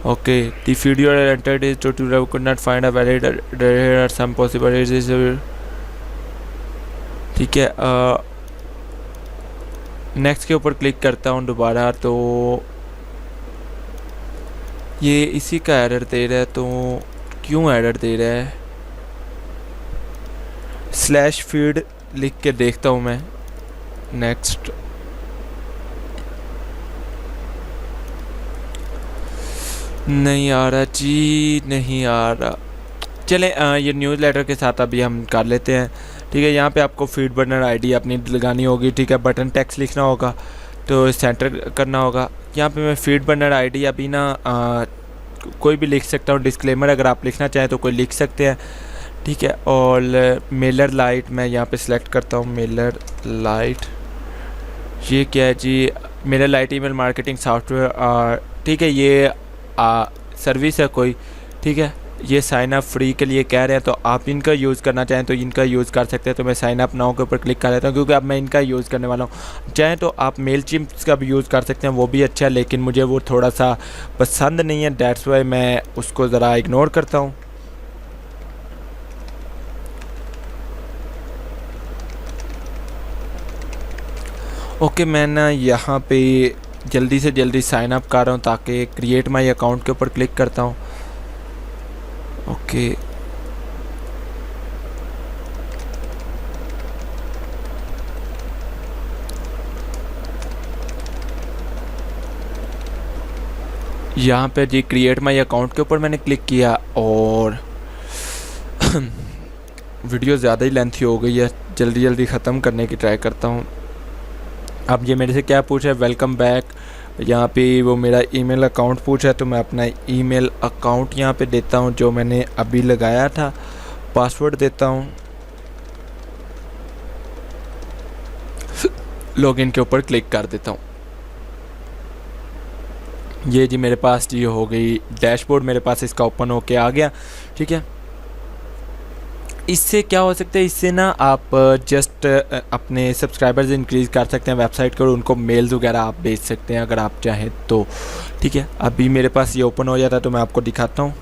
okay. The video entered is tutsvilla could not find a valid there are some possibilities, ठीक है। नेक्स्ट के ऊपर क्लिक करता हूँ दोबारा, तो ये इसी का एरर दे रहा है। तो क्यों एरर दे रहा है, स्लैश फीड लिख के देखता हूँ मैं। नेक्स्ट, नहीं आ रहा जी, नहीं आ रहा। चलें ये न्यूज़लेटर के साथ अभी हम कर लेते हैं, ठीक है। यहाँ पे आपको फीड बर्नर आईडी अपनी लगानी होगी, ठीक है। बटन टेक्स्ट लिखना होगा, तो सेंटर करना होगा। यहाँ पे मैं फीड बर्नर आईडी अभी ना कोई भी लिख सकता हूँ, डिस्क्लेमर अगर आप लिखना चाहें तो कोई लिख सकते हैं, ठीक है। और मेलर लाइट मैं यहाँ पे सिलेक्ट करता हूँ, मेलर लाइट। ये क्या है जी, mailer light email marketing software, ठीक है। ये सर्विस है कोई, ठीक है। ये साइन अप फ्री के लिए कह रहे हैं, तो आप इनका यूज़ करना चाहें तो इनका यूज़ कर सकते हैं। तो मैं साइन अप नाउ के ऊपर क्लिक कर लेता हूँ क्योंकि अब मैं इनका यूज़ करने वाला हूँ। चाहें तो आप मेलचिम्प्स का भी यूज़ कर सकते हैं, वो भी अच्छा है, लेकिन मुझे वो थोड़ा सा पसंद नहीं है, दैट्स वाई मैं उसको ज़रा इग्नोर करता हूँ। ओके, मैं ना यहाँ पे जल्दी से जल्दी साइन अप कर रहा हूँ ताकि क्रिएट माई अकाउंट के ऊपर क्लिक करता हूँ, ओके। यहाँ पे जी क्रिएट माई अकाउंट के ऊपर मैंने क्लिक किया और वीडियो ज़्यादा ही लेंथी हो गई है, जल्दी जल्दी ख़त्म करने की ट्राई करता हूँ। अब ये मेरे से क्या पूछा है, वेलकम बैक। यहाँ पे वो मेरा ईमेल अकाउंट पूछा है, तो मैं अपना ईमेल अकाउंट यहाँ पे देता हूँ जो मैंने अभी लगाया था, पासवर्ड देता हूँ, लॉगिन के ऊपर क्लिक कर देता हूँ। ये जी मेरे पास ये हो गई डैशबोर्ड, मेरे पास इसका ओपन होके आ गया। ठीक है, इससे क्या हो सकता है, इससे ना आप जस्ट अपने सब्सक्राइबर्स इंक्रीज़ कर सकते हैं वेबसाइट को, और उनको मेल्स वगैरह आप भेज सकते हैं अगर आप चाहें तो। ठीक है, अभी मेरे पास ये ओपन हो जाता है तो मैं आपको दिखाता हूँ।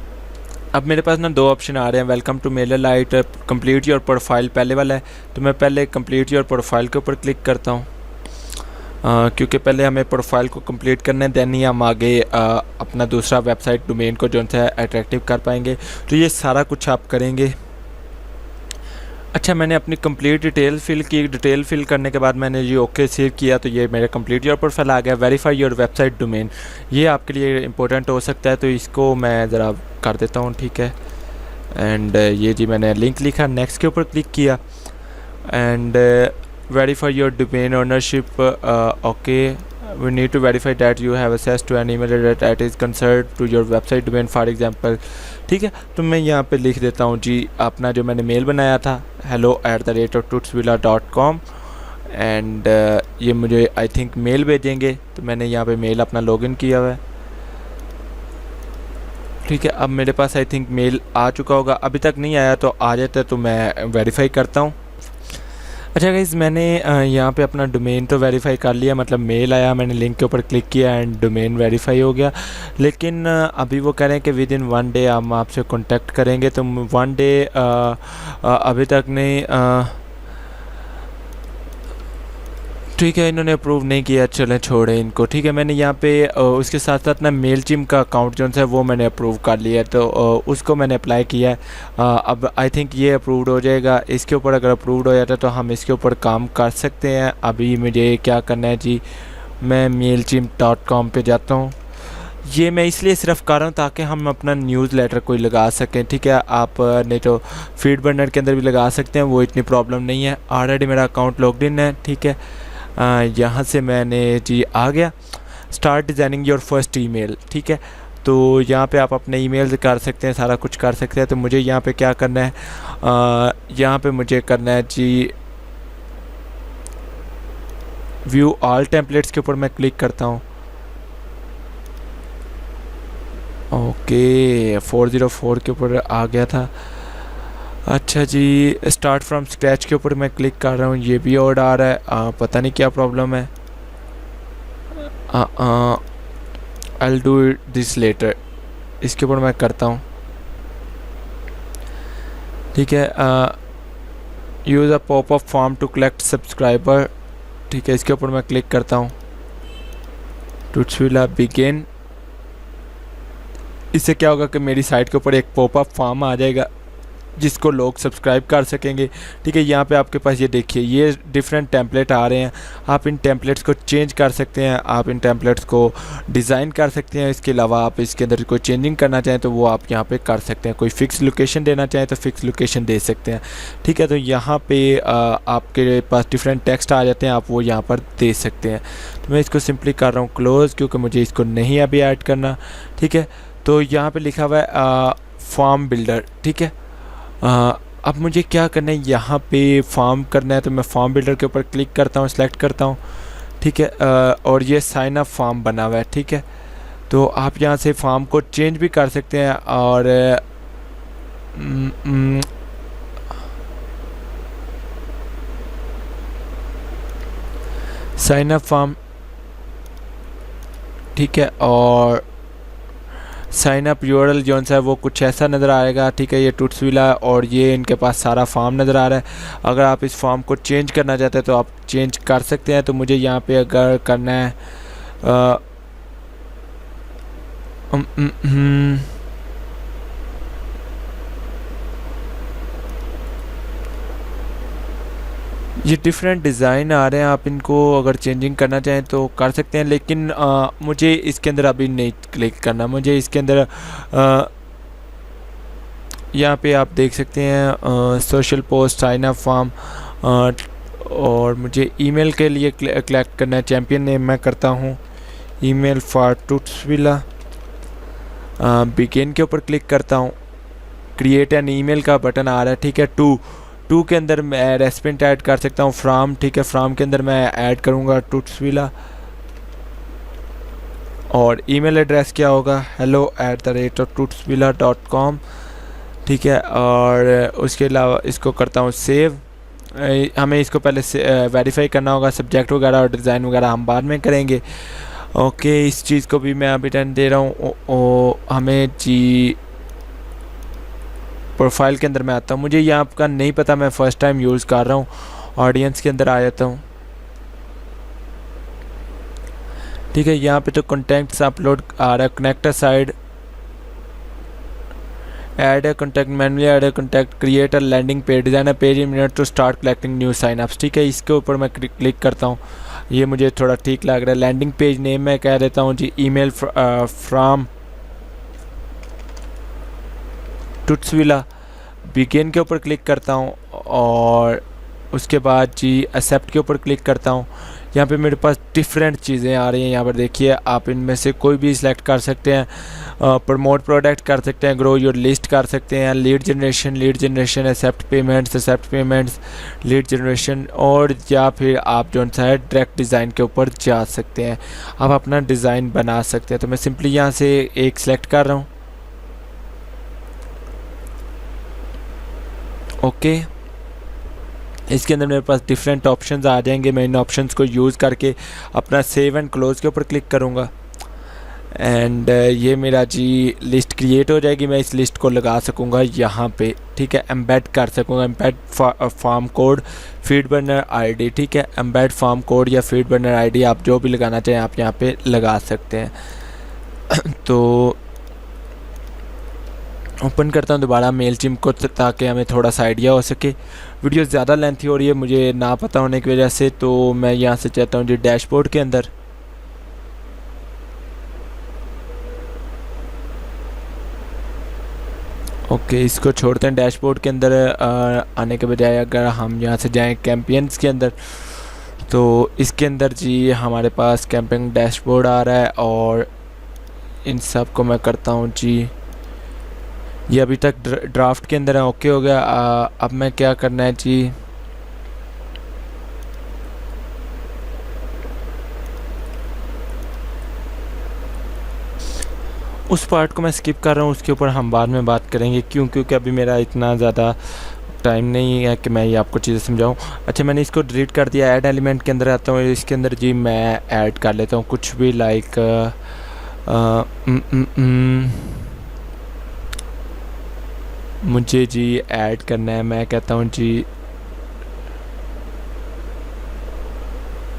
अब मेरे पास ना दो ऑप्शन आ रहे हैं, welcome to MailerLite, complete your profile पहले वाला है, तो मैं पहले कंप्लीट योर प्रोफाइल के ऊपर क्लिक करता हूँ, क्योंकि पहले हमें प्रोफाइल को कंप्लीट करना है, दैन ही हम आगे अपना दूसरा वेबसाइट डोमेन को जो है अट्रैक्टिव कर पाएंगे। तो ये सारा कुछ आप करेंगे। अच्छा, मैंने अपनी कंप्लीट डिटेल फिल की, डिटेल फिल करने के बाद मैंने ये ओके सेव किया, तो ये मेरे कंप्लीट योर प्रोफाइल आ गया। वेरीफाई योर वेबसाइट डोमेन, ये आपके लिए इंपॉर्टेंट हो सकता है, तो इसको मैं ज़रा कर देता हूँ। ठीक है, एंड ये जी मैंने लिंक लिखा, नेक्स्ट के ऊपर क्लिक किया, and verify your domain ownership, okay, we need to verify that you have access to an email address that is concerned to your website domain, for example। ठीक है, तो मैं यहाँ पे लिख देता हूँ जी अपना जो मैंने मेल बनाया था, hello@tutsvilla.com, एंड ये मुझे आई थिंक मेल भेजेंगे, तो मैंने यहाँ पे मेल अपना लॉगिन किया हुआ है। ठीक है, अब मेरे पास आई थिंक मेल आ चुका होगा, अभी तक नहीं आया तो आ जाता है, तो मैं वेरीफाई करता हूँ। अच्छा गाइज़, मैंने यहाँ पे अपना डोमेन तो वेरीफाई कर लिया, मतलब मेल आया, मैंने लिंक के ऊपर क्लिक किया एंड डोमेन वेरीफाई हो गया। लेकिन अभी वो कह रहे हैं कि विद इन 1 डे हम आपसे कांटेक्ट करेंगे, तो 1 डे अभी तक नहीं। ठीक है, इन्होंने अप्रूव नहीं किया, चलें छोड़े इनको। ठीक है, मैंने यहाँ पे उसके साथ साथ ना मेल चिम का अकाउंट जो है वो मैंने अप्रूव कर लिया है, तो उसको मैंने अप्लाई किया है। अब आई थिंक ये अप्रूव्ड हो जाएगा। इसके ऊपर अगर अप्रूव्ड हो जाता है तो हम इसके ऊपर काम कर सकते हैं। अभी मुझे क्या करना है जी, मैं mailchimp.com पे जाता हूँ। ये मैं इसलिए सिर्फ कर रहा हूँ ताकि हम अपना न्यूज़ लेटर कोई लगा सकें। ठीक है, आप नहीं तो फीड बर्नर के अंदर भी लगा सकते हैं, वो इतनी प्रॉब्लम नहीं है। ऑलरेडी मेरा अकाउंट लॉग्ड इन है। ठीक है, यहाँ से मैंने जी आ गया, start designing your first email. ठीक है, तो यहाँ पे आप अपने ईमेल कर सकते हैं, सारा कुछ कर सकते हैं। तो मुझे यहाँ पे क्या करना है, यहाँ पे मुझे करना है जी व्यू ऑल टेम्पलेट्स के ऊपर मैं क्लिक करता हूँ। ओके, 404 के ऊपर आ गया था। अच्छा जी, स्टार्ट फ्रॉम स्क्रैच के ऊपर मैं क्लिक कर रहा हूँ, ये भी ऑड आ रहा है, पता नहीं क्या प्रॉब्लम है। I'll do this later, इसके ऊपर मैं करता हूँ। ठीक है, use a popup form to collect subscriber. ठीक है, इसके ऊपर मैं क्लिक करता हूँ। तुट्सविला बिगिन, इससे क्या होगा कि मेरी साइट के ऊपर एक पॉपअप फॉर्म आ जाएगा जिसको लोग सब्सक्राइब कर सकेंगे। ठीक है, यहाँ पे आपके पास ये देखिए, ये डिफरेंट टेम्पलेट आ रहे हैं। आप इन टेम्पलेट्स को चेंज कर सकते हैं, आप इन टेम्पलेट्स को डिज़ाइन कर सकते हैं। इसके अलावा आप इसके अंदर कोई चेंजिंग करना चाहें तो वो आप यहाँ पे कर सकते हैं। कोई फ़िक्स लोकेशन देना चाहें तो फ़िक्स लोकेशन दे सकते हैं। ठीक है, तो यहाँ पर आपके पास डिफरेंट टेक्स्ट आ जाते हैं, आप वो यहाँ पर दे सकते हैं। तो मैं इसको सिंपली कर रहा हूँ क्लोज़, क्योंकि मुझे इसको नहीं अभी ऐड करना। ठीक है, तो यहाँ पर लिखा हुआ है फॉर्म बिल्डर। ठीक है, अब मुझे क्या करना है, यहाँ पे फॉर्म करना है, तो मैं फॉर्म बिल्डर के ऊपर क्लिक करता हूँ, सेलेक्ट करता हूँ। ठीक है, और ये साइन अप फॉर्म बना हुआ है। ठीक है, तो आप यहाँ से फॉर्म को चेंज भी कर सकते हैं, और साइन अप फॉर्म। ठीक है, और साइन अप यूआरएल जो है वो कुछ ऐसा नज़र आएगा। ठीक है, ये तुट्सविला, और ये इनके पास सारा फॉर्म नज़र आ रहा है। अगर आप इस फॉर्म को चेंज करना चाहते हैं तो आप चेंज कर सकते हैं। तो मुझे यहाँ पे अगर करना है ये डिफरेंट डिज़ाइन आ रहे हैं, आप इनको अगर चेंजिंग करना चाहें तो कर सकते हैं, लेकिन मुझे इसके अंदर अभी नहीं क्लिक करना। मुझे इसके अंदर यहाँ पे आप देख सकते हैं social post, sign up form, और मुझे ईमेल के लिए कलेक्ट करना है। चैम्पियन नेम मैं करता हूँ ईमेल फॉर टूट्सविला। बिगिन के ऊपर क्लिक करता हूँ, क्रिएट एन ईमेल का बटन आ रहा है, ठीक है। टू के अंदर मैं रेसिपेंट ऐड कर सकता हूँ, फ्राम, ठीक है। फ्राम के अंदर मैं ऐड करूँगा टूट्सविला, और ईमेल एड्रेस क्या होगा, hello@tutsvilla.com, ठीक है। और उसके अलावा इसको करता हूँ सेव। हमें इसको पहले से वेरीफाई करना होगा, सब्जेक्ट वगैरह और डिज़ाइन वगैरह हम बाद में करेंगे। ओके, इस चीज़ को भी मैं अभी टर्न दे रहा हूँ। हमें जी प्रोफाइल के अंदर मैं आता हूँ। मुझे यहाँ का नहीं पता, मैं फ़र्स्ट टाइम यूज़ कर रहा हूँ। ऑडियंस के अंदर आ जाता हूँ, ठीक है। यहाँ पे तो कॉन्टैक्ट्स अपलोड आ रहा है, connector side, add a contact, manually add a contact, create a landing page, design a page in minute to start collecting new sign ups, ठीक है। इसके ऊपर मैं क्लिक करता हूँ, ये मुझे थोड़ा ठीक लग रहा है। लैंडिंग पेज नेम मैं कह देता हूँ जी ईमेल फ्रॉम टूट्सविला। बिगिन के ऊपर क्लिक करता हूँ और उसके बाद जी एक्सेप्ट के ऊपर क्लिक करता हूँ। यहाँ पे मेरे पास डिफरेंट चीज़ें आ रही हैं, यहाँ पर देखिए। आप इनमें से कोई भी सिलेक्ट कर सकते हैं, प्रमोट प्रोडक्ट कर सकते हैं, ग्रो योर लिस्ट कर सकते हैं, lead generation, accept payments, lead generation, और या फिर आप जो है डायरेक्ट डिज़ाइन के ऊपर जा सकते हैं, आप अपना डिज़ाइन बना सकते हैं। तो मैं सिंपली यहाँ से एक सिलेक्ट कर रहा हूँ। ओके, इसके अंदर मेरे पास डिफरेंट ऑप्शंस आ जाएंगे। मैं इन ऑप्शंस को यूज़ करके अपना सेव एंड क्लोज के ऊपर क्लिक करूँगा, एंड ये मेरा जी लिस्ट क्रिएट हो जाएगी। मैं इस लिस्ट को लगा सकूँगा यहाँ पे, ठीक है। एम्बेड कर सकूँगा, embed form code, feed burner ID, ठीक है। एम्बेड फॉर्म कोड या फीड बर्नर आईडी आप जो भी लगाना चाहें आप यहाँ पे लगा सकते हैं। तो ओपन करता हूँ दोबारा मेलचिम्प को, ताकि हमें थोड़ा सा आइडिया हो सके। वीडियो ज़्यादा लेंथी हो रही है मुझे ना पता होने की वजह से, तो मैं यहाँ से चाहता हूँ जी डैशबोर्ड के अंदर। ओके, इसको छोड़ते हैं। डैशबोर्ड के अंदर आने के बजाय अगर हम यहाँ से जाएं कैंपेन्स के अंदर, तो इसके अंदर जी हमारे पास कैंपेन डैशबोर्ड आ रहा है, और इन सब को मैं करता हूँ जी, ये अभी तक ड्राफ्ट के अंदर है। ओके हो गया। अब मैं क्या करना है जी, उस पार्ट को मैं स्किप कर रहा हूँ, उसके ऊपर हम बाद में बात करेंगे। क्योंकि अभी मेरा इतना ज़्यादा टाइम नहीं है कि मैं ये आपको चीज़ें समझाऊँ। अच्छा, मैंने इसको डिलीट कर दिया। ऐड एलिमेंट के अंदर आता हूँ, इसके अंदर जी मैं ऐड कर लेता हूँ कुछ भी, लाइक मुझे जी ऐड करना है। मैं कहता हूँ जी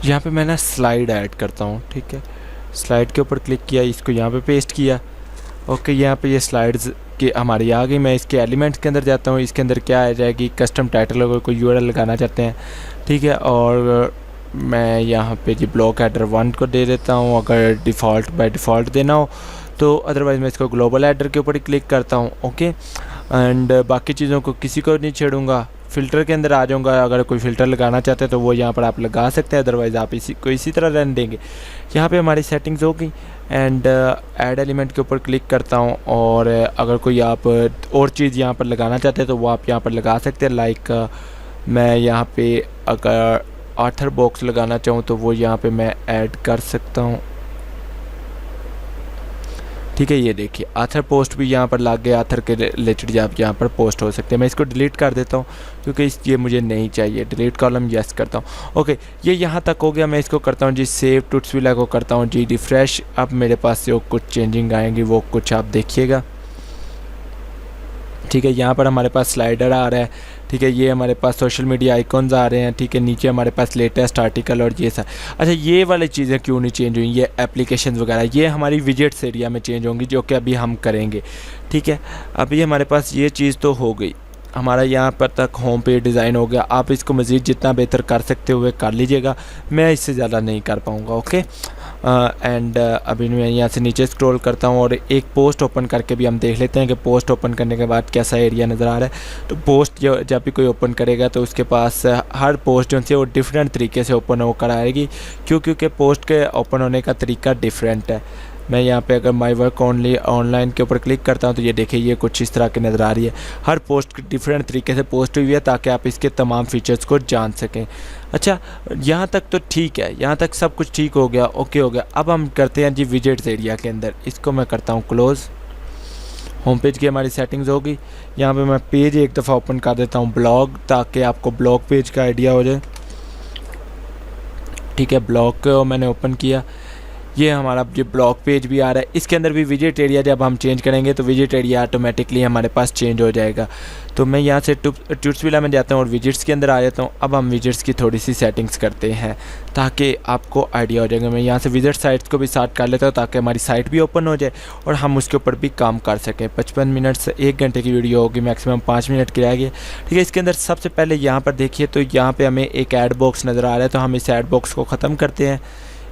यहाँ पे मैं ना स्लाइड ऐड करता हूँ, ठीक है। स्लाइड के ऊपर क्लिक किया, इसको यहाँ पे पेस्ट किया। ओके, यहाँ पे ये स्लाइड्स की हमारी आ गई। मैं इसके एलिमेंट्स के अंदर जाता हूँ। इसके अंदर क्या आ जाएगी, कस्टम टाइटल, अगर कोई यूआरएल लगाना चाहते हैं, ठीक है। और मैं यहाँ पे जी ब्लॉक हेडर 1 को दे देता हूँ, अगर डिफ़ॉल्ट बाय डिफ़ॉल्ट देना हो तो। अदरवाइज़ मैं इसको ग्लोबल हेडर के ऊपर ही क्लिक करता हूँ। ओके, एंड बाकी चीज़ों को किसी को नहीं छेड़ूंगा। फ़िल्टर के अंदर आ जाऊँगा, अगर कोई फ़िल्टर लगाना चाहते हैं तो वो यहाँ पर आप लगा सकते हैं, अदरवाइज़ आप इसी तरह रहने देंगे। यहाँ पे हमारी सेटिंग्स हो गई, एंड ऐड एलिमेंट के ऊपर क्लिक करता हूँ, और अगर कोई आप और चीज़ यहाँ पर लगाना चाहते हैं तो वो आप यहाँ पर लगा सकते हैं। लाइक मैं यहाँ पे अगर आर्थर बॉक्स लगाना चाहूँ तो वो यहाँ पे मैं ऐड कर सकता हूँ, ठीक है। ये देखिए आथर पोस्ट भी यहाँ पर लग गया, आथर के रिलेटेड आप यहाँ पर पोस्ट हो सकते हैं। मैं इसको डिलीट कर देता हूँ क्योंकि ये मुझे नहीं चाहिए। डिलीट कॉलम यस करता हूँ। ओके, ये यहाँ तक हो गया। मैं इसको करता हूँ जी सेव, टूट्सविला को करता हूँ जी रिफ्रेश। अब मेरे पास जो कुछ चेंजिंग आएंगी वो कुछ आप देखिएगा, ठीक है। यहाँ पर हमारे पास स्लाइडर आ रहा है, ठीक है। ये हमारे पास सोशल मीडिया आइकॉन्स आ रहे हैं, ठीक है। नीचे हमारे पास लेटेस्ट आर्टिकल और ये सब। अच्छा, ये वाली चीज़ें क्यों नहीं चेंज हुई, ये एप्लीकेशन वगैरह, ये हमारी विजेट्स एरिया में चेंज होंगी, जो कि अभी हम करेंगे, ठीक है। अभी हमारे पास ये चीज़ तो हो गई। हमारा यहाँ पर तक होम पेज डिज़ाइन हो गया। आप इसको मज़ीद जितना बेहतर कर सकते हुए कर लीजिएगा, मैं इससे ज़्यादा नहीं कर पाऊँगा। ओके एंड अभी मैं यहाँ से नीचे स्क्रॉल करता हूँ और एक पोस्ट ओपन करके भी हम देख लेते हैं कि पोस्ट ओपन करने के बाद कैसा एरिया नज़र आ रहा है। तो पोस्ट जब भी कोई ओपन करेगा तो उसके पास हर पोस्ट जो है वो डिफरेंट तरीके से ओपन होकर आएगी, क्योंकि पोस्ट के ओपन होने का तरीका डिफरेंट है। मैं यहाँ पे अगर माई वर्क ओनली ऑनलाइन के ऊपर क्लिक करता हूँ तो ये देखिए ये कुछ इस तरह की नज़र आ रही है। हर पोस्ट डिफरेंट तरीके से पोस्ट हुई है ताकि आप इसके तमाम फीचर्स को जान सकें। अच्छा, यहाँ तक तो ठीक है, यहाँ तक सब कुछ ठीक हो गया, ओके हो गया। अब हम करते हैं जी विजेट्स एरिया के अंदर, इसको मैं करता हूँ क्लोज़। होम पेज की हमारी सेटिंग्स होगी। यहाँ पे मैं पेज एक दफ़ा ओपन कर देता हूँ ब्लॉग, ताकि आपको ब्लॉग पेज का आइडिया हो जाए। ठीक है, ब्लॉग को मैंने ओपन किया, ये हमारा ये ब्लॉग पेज भी आ रहा है। इसके अंदर भी विजेट एरिया जब हम चेंज करेंगे तो विजेट एरिया ऑटोमेटिकली हमारे पास चेंज हो जाएगा। तो मैं यहाँ से ट्यूट्सविला में जाता हूँ और विजेट्स के अंदर आ जाता हूँ। अब हम विजेट्स की थोड़ी सी सेटिंग्स करते हैं ताकि आपको आइडिया हो जाएगा। मैं यहाँ से विजिट साइट्स को भी स्टार्ट कर लेता हूँ ताकि हमारी साइट भी ओपन हो जाए और हम उसके ऊपर भी काम कर सकें। 55 मिनट से 1 घंटे की वीडियो होगी, मैक्सिमम 5 मिनट की रहेगी। ठीक है, इसके अंदर सबसे पहले यहाँ पर देखिए तो यहाँ पर हमें एक ऐड बॉक्स नज़र आ रहा है, तो हम इस ऐड बॉक्स को ख़त्म करते हैं।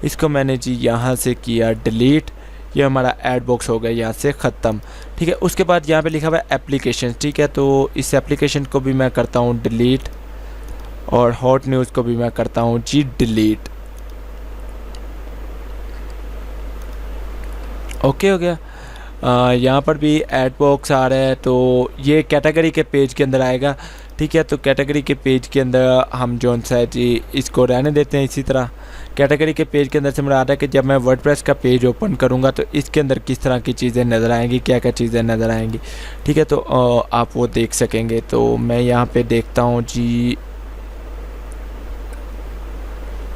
इसको मैंने जी यहाँ से किया डिलीट, ये हमारा ऐड बॉक्स हो गया यहाँ से ख़त्म। ठीक है, उसके बाद यहाँ पे लिखा हुआ है एप्लीकेशन। ठीक है, तो इस एप्लीकेशन को भी मैं करता हूँ डिलीट और हॉट न्यूज़ को भी मैं करता हूँ जी डिलीट। ओके हो गया। यहाँ पर भी ऐड बॉक्स आ रहा है, तो ये कैटेगरी के पेज के अंदर आएगा। ठीक है, तो कैटेगरी के पेज के अंदर हम जो सा है जी इसको रहने देते हैं इसी तरह। कैटेगरी के पेज के अंदर से मुझे आता है कि जब मैं वर्डप्रेस का पेज ओपन करूंगा तो इसके अंदर किस तरह की चीज़ें नज़र आएंगी, क्या क्या चीज़ें नज़र आएंगी। ठीक है, तो आप वो देख सकेंगे। तो मैं यहाँ पे देखता हूँ जी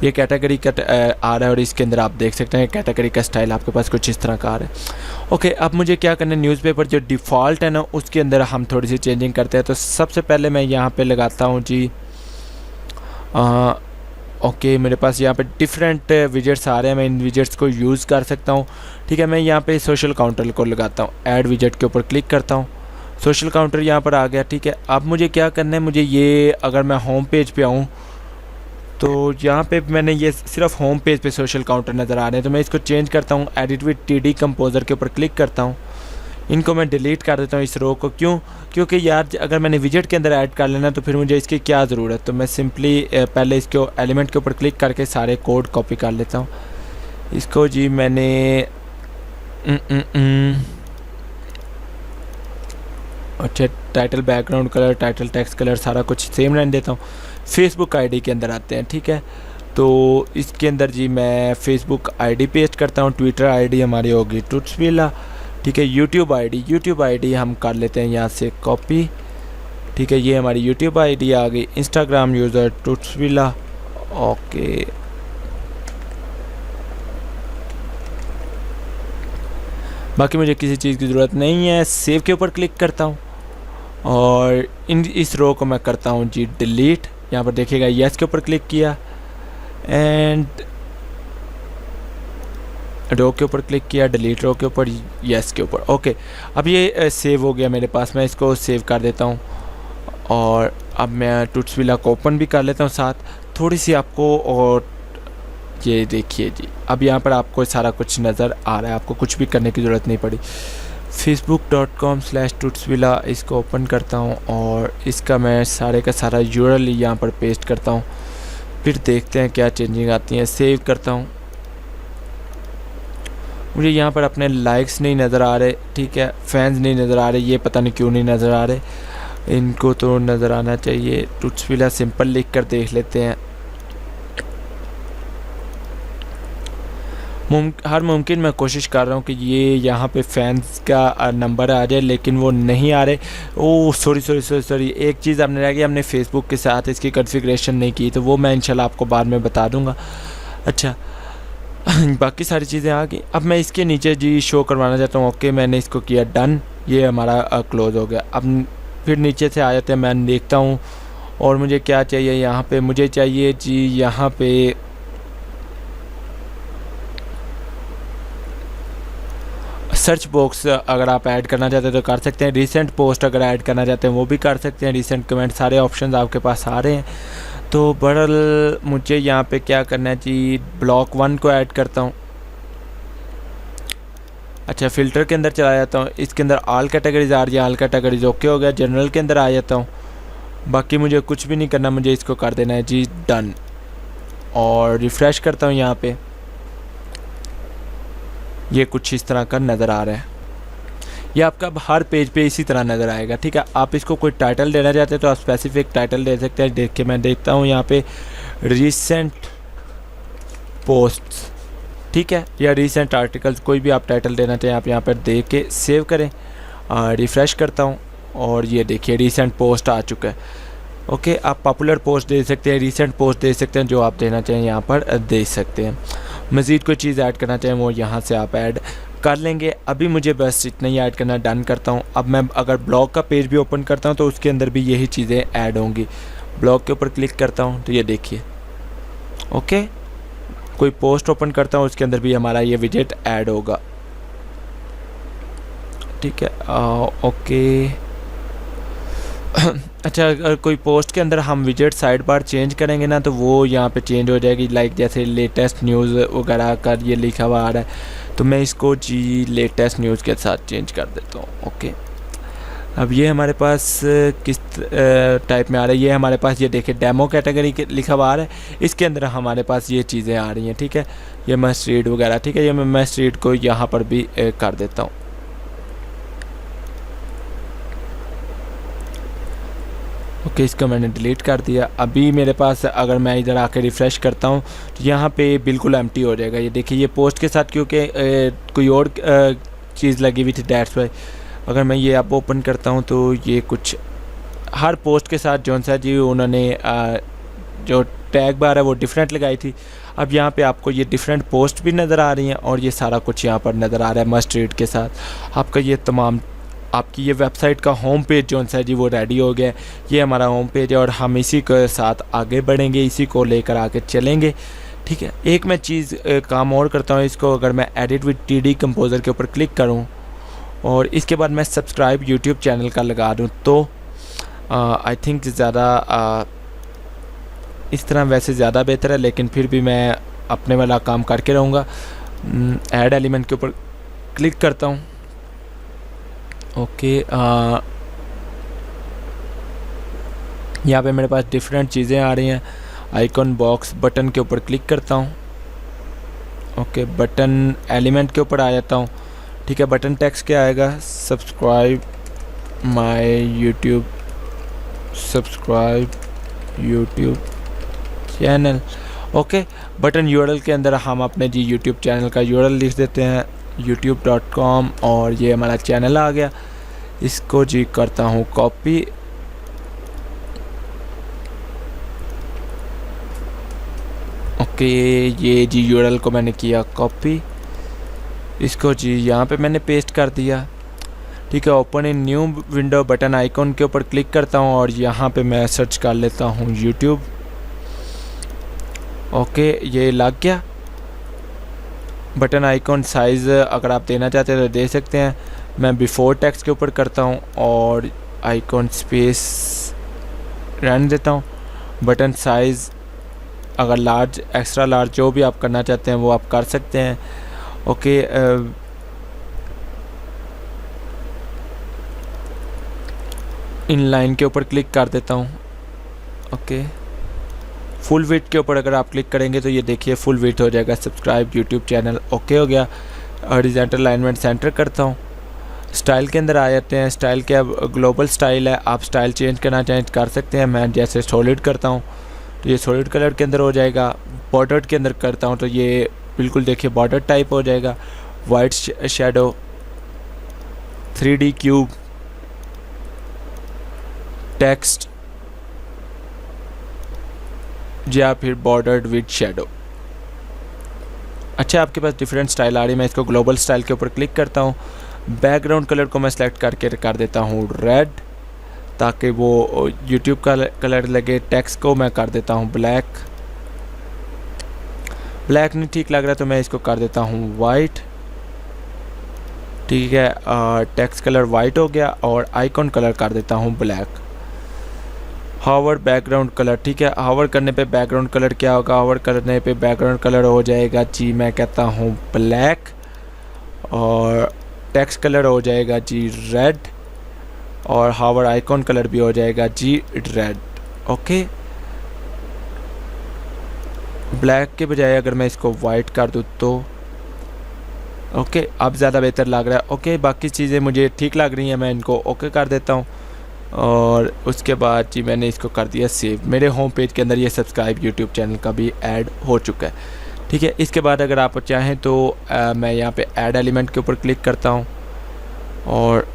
ये कैटेगरी का आ रहा है और इसके अंदर आप देख सकते हैं कैटेगरी का स्टाइल आपके पास कुछ इस तरह का आ रहा है। ओके, अब मुझे क्या करना है, न्यूज़पेपर जो डिफ़ॉल्ट है ना उसके अंदर हम थोड़ी सी चेंजिंग करते हैं। तो सबसे पहले मैं यहाँ पे लगाता हूँ जी ओके, मेरे पास यहाँ पे डिफरेंट विजेट्स आ रहे हैं, मैं इन विजेट्स को यूज़ कर सकता हूँ। ठीक है, मैं यहाँ पे सोशल काउंटर को लगाता हूँ, ऐड विजेट के ऊपर क्लिक करता हूँ, सोशल काउंटर यहाँ पर आ गया। ठीक है, अब मुझे क्या करना है, मुझे ये अगर मैं होम पेज पे आऊँ तो यहाँ पे मैंने ये सिर्फ होम पेज पे सोशल काउंटर नज़र आ रहे हैं, तो मैं इसको चेंज करता हूँ, एडिट विद टीडी कंपोजर के ऊपर क्लिक करता हूँ। इनको मैं डिलीट कर देता हूँ इस रो को। क्यों? क्योंकि यार अगर मैंने विजेट के अंदर ऐड कर लेना तो फिर मुझे इसकी क्या ज़रूरत। तो मैं सिंपली पहले इसके एलिमेंट के ऊपर क्लिक करके सारे कोड कॉपी कर लेता हूँ। इसको जी मैंने अच्छा title background colour, title text colour सारा कुछ सेम रहने देता हूँ। फेसबुक आईडी के अंदर आते हैं। ठीक है, तो इसके अंदर जी मैं फेसबुक आईडी पेस्ट करता हूँ। ट्विटर आईडी हमारी होगी ट्यूट्सविला। ठीक है, यूट्यूब आईडी हम कर लेते हैं यहाँ से कॉपी। ठीक है, ये हमारी यूट्यूब आईडी आ गई। Instagram user ट्यूट्सविला। ओके, बाकी मुझे किसी चीज़ की ज़रूरत नहीं है। सेव के ऊपर क्लिक करता हूँ और इस रो को मैं करता हूँ जी डिलीट। यहाँ पर देखिएगा यस के ऊपर क्लिक किया एंड रो के ऊपर क्लिक किया, डिलीट रो के ऊपर, यस के ऊपर। ओके, अब ये सेव हो गया मेरे पास, मैं इसको सेव कर देता हूँ और अब मैं ट्यूट्सविला को ओपन भी कर लेता हूँ साथ। थोड़ी सी आपको और ये देखिए जी अब यहाँ पर आपको सारा कुछ नज़र आ रहा है, आपको कुछ भी करने की ज़रूरत नहीं पड़ी। facebook.com/ट्यूट्सविला इसको ओपन करता हूँ और इसका मैं सारे का सारा यूआरएल यहाँ पर पेस्ट करता हूँ। फिर देखते हैं क्या चेंजिंग आती हैं। सेव करता हूँ। मुझे यहाँ पर अपने लाइक्स नहीं नज़र आ रहे। ठीक है, फैंस नहीं नज़र आ रहे, ये पता नहीं क्यों नहीं नज़र आ रहे, इनको तो नज़र आना चाहिए। ट्यूट्सविला सिंपल लिख कर देख लेते हैं। हर मुमकिन मैं कोशिश कर रहा हूँ कि ये यहाँ पे फैंस का नंबर आ जाए, लेकिन वो नहीं आ रहे। ओह सॉरी, एक चीज़ हमने रह गई, हमने फेसबुक के साथ इसकी कॉन्फ़िगरेशन नहीं की, तो वो मैं इंशाल्लाह आपको बाद में बता दूँगा। अच्छा बाकी सारी चीज़ें आ गई। अब मैं इसके नीचे जी शो करवाना चाहता हूँ। ओके, मैंने इसको किया डन, ये हमारा क्लोज़ हो गया। अब फिर नीचे से आ जाते हैं, मैं देखता हूँ और मुझे क्या चाहिए यहाँ पे, मुझे चाहिए जी यहाँ पे सर्च बॉक्स अगर आप ऐड करना चाहते हैं तो कर सकते हैं। रीसेंट पोस्ट अगर ऐड करना चाहते हैं वो भी कर सकते हैं। रीसेंट कमेंट, सारे ऑप्शंस आपके पास आ रहे हैं। तो बहरहाल मुझे यहाँ पे क्या करना है जी, ब्लॉक 1 को ऐड करता हूँ। अच्छा, फ़िल्टर के अंदर चला जाता हूँ। इसके अंदर ऑल कैटेगरीज आ रही है, ऑल कैटेगरीज ओके हो गया। जनरल के अंदर आ जाता हूँ। बाकी मुझे कुछ भी नहीं करना, मुझे इसको कर देना है जी डन, और रिफ़्रेश करता हूँ। यहाँ पे ये कुछ इस तरह का नज़र आ रहा है। ये आपका हर पेज पे इसी तरह नज़र आएगा, ठीक है। आप इसको कोई टाइटल देना चाहते हैं तो आप स्पेसिफिक टाइटल दे सकते हैं। देख के मैं देखता हूँ यहाँ पे रीसेंट पोस्ट्स, ठीक है, या रीसेंट आर्टिकल्स, कोई भी आप टाइटल देना चाहें आप यहाँ पर दे के सेव करें। रिफ़्रेश करता हूँ और ये देखिए रीसेंट पोस्ट आ चुका है। ओके, आप पॉपुलर पोस्ट दे सकते हैं, रीसेंट पोस्ट दे सकते हैं, जो आप देना चाहें यहाँ पर दे सकते हैं। मज़ीद कोई चीज़ ऐड करना चाहें वो यहाँ से आप ऐड कर लेंगे। अभी मुझे बस इतना ही ऐड करना, डन करता हूँ। अब मैं अगर ब्लॉग का पेज भी ओपन करता हूँ तो उसके अंदर भी यही चीज़ें ऐड होंगी। ब्लॉग के ऊपर क्लिक करता हूँ तो ये देखिए, ओके, कोई पोस्ट ओपन करता हूँ उसके अंदर भी हमारा ये विजेट ऐड होगा, ठीक है। ओके अच्छा, अगर कोई पोस्ट के अंदर हम विजेट साइड बार चेंज करेंगे ना तो वो यहाँ पे चेंज हो जाएगी। लाइक जैसे लेटेस्ट न्यूज़ वगैरह का ये लिखा हुआ आ रहा है, तो मैं इसको जी लेटेस्ट न्यूज़ के साथ चेंज कर देता हूँ। ओके, अब ये हमारे पास किस टाइप में आ रहा है, ये हमारे पास ये देखिए डेमो कैटेगरी के लिखा हुआ आ रहा है। इसके अंदर हमारे पास ये चीज़ें आ रही हैं, ठीक है। ये मस्ट रीड वगैरह, ठीक है। ये मैं मस्ट रीड को यहाँ पर भी कर देता हूँ। ओके, इसको मैंने डिलीट कर दिया। अभी मेरे पास अगर मैं इधर आके रिफ़्रेश करता हूँ तो यहाँ पे बिल्कुल एम्प्टी हो जाएगा। ये देखिए, ये पोस्ट के साथ क्योंकि कोई और चीज़ लगी हुई थी, दैट्स वाई। अगर मैं ये अब ओपन करता हूँ तो ये कुछ हर पोस्ट के साथ जौन सा जी उन्होंने जो टैग बार है वो डिफरेंट लगाई थी। अब यहाँ पे आपको ये डिफरेंट पोस्ट भी नज़र आ रही हैं और ये सारा कुछ यहाँ पर नज़र आ रहा है मस्ट रीड के साथ। आपका ये तमाम आपकी ये वेबसाइट का होम पेज जो है जी वो रेडी हो गया है। ये हमारा होम पेज है और हम इसी के साथ आगे बढ़ेंगे, इसी को लेकर आगे चलेंगे, ठीक है। एक मैं चीज़ काम और करता हूँ, इसको अगर मैं एडिट विद TD कंपोज़र के ऊपर क्लिक करूँ और इसके बाद मैं सब्सक्राइब यूट्यूब चैनल का लगा दूँ तो आई थिंक ज़्यादा इस तरह वैसे ज़्यादा बेहतर है, लेकिन फिर भी मैं अपने वाला काम करके रहूँगा। ऐड एलिमेंट के ऊपर क्लिक करता हूँ। ओके, यहाँ पे मेरे पास डिफरेंट चीज़ें आ रही हैं। आइकॉन बॉक्स बटन के ऊपर क्लिक करता हूँ। ओके, बटन एलिमेंट के ऊपर आ जाता हूँ, ठीक है। बटन टेक्स्ट क्या आएगा, subscribe my YouTube, subscribe YouTube channel. Okay, button URL के अंदर हम अपने जी यूट्यूब चैनल का URL लिख देते हैं, youtube.com, और ये हमारा चैनल आ गया। इसको जी करता हूँ कॉपी। ओके, ये जी URL को मैंने किया कॉपी, इसको जी यहाँ पे मैंने पेस्ट कर दिया, ठीक है। Open in new window, button icon के ऊपर क्लिक करता हूँ और यहाँ पे मैं सर्च कर लेता हूँ यूट्यूब। ओके, ये लग गया। बटन आइकॉन साइज़ अगर आप देना चाहते हैं तो दे सकते हैं। मैं बिफोर टेक्स्ट के ऊपर करता हूँ और आइकॉन स्पेस रहने देता हूँ। बटन साइज़ अगर लार्ज, एक्स्ट्रा लार्ज, जो भी आप करना चाहते हैं वो आप कर सकते हैं। ओके, इन लाइन के ऊपर क्लिक कर देता हूँ। ओके, फुल विड्थ के ऊपर अगर आप क्लिक करेंगे तो ये देखिए फुल विड्थ हो जाएगा। सब्सक्राइब यूट्यूब चैनल ओके हो गया। हॉरिजॉन्टल अलाइनमेंट सेंटर करता हूँ। स्टाइल के अंदर आ जाते हैं। स्टाइल के अब ग्लोबल स्टाइल है, आप स्टाइल चेंज करना चाहें कर सकते हैं। मैं जैसे सॉलिड करता हूँ तो ये सॉलिड कलर के अंदर हो जाएगा। बॉर्डर के अंदर करता हूँ तो ये बिल्कुल देखिए बॉर्डर टाइप हो जाएगा। White shadow, 3D cube, text या फिर बॉर्डर्ड विद शेडो। अच्छा, आपके पास डिफरेंट स्टाइल आ रही है। मैं इसको ग्लोबल स्टाइल के ऊपर क्लिक करता हूँ। बैकग्राउंड कलर को मैं सेलेक्ट करके कर देता हूँ रेड, ताकि वो यूट्यूब का कलर लगे। टेक्स्ट को मैं कर देता हूँ ब्लैक। ब्लैक नहीं ठीक लग रहा तो मैं इसको कर देता हूँ वाइट, ठीक है। टेक्स्ट कलर वाइट हो गया और आइकॉन कलर कर देता हूँ ब्लैक। हावर बैकग्राउंड कलर, ठीक है। हावर करने पे बैकग्राउंड कलर क्या होगा? हावर करने पे बैकग्राउंड कलर हो जाएगा जी, मैं कहता हूँ ब्लैक, और टेक्स्ट कलर हो जाएगा जी रेड, और हावर आइकॉन कलर भी हो जाएगा जी रेड। ओके, ब्लैक के बजाय अगर मैं इसको वाइट कर दूँ तो ओके, अब ज़्यादा बेहतर लग रहा है। ओके, बाकी चीज़ें मुझे ठीक लग रही हैं, मैं इनको ओके कर देता हूँ। और उसके बाद जी मैंने इसको कर दिया सेव। मेरे होम पेज के अंदर ये सब्सक्राइब यूट्यूब चैनल का भी ऐड हो चुका है, ठीक है। इसके बाद अगर आप चाहें तो मैं यहाँ पे ऐड एलिमेंट के ऊपर क्लिक करता हूँ और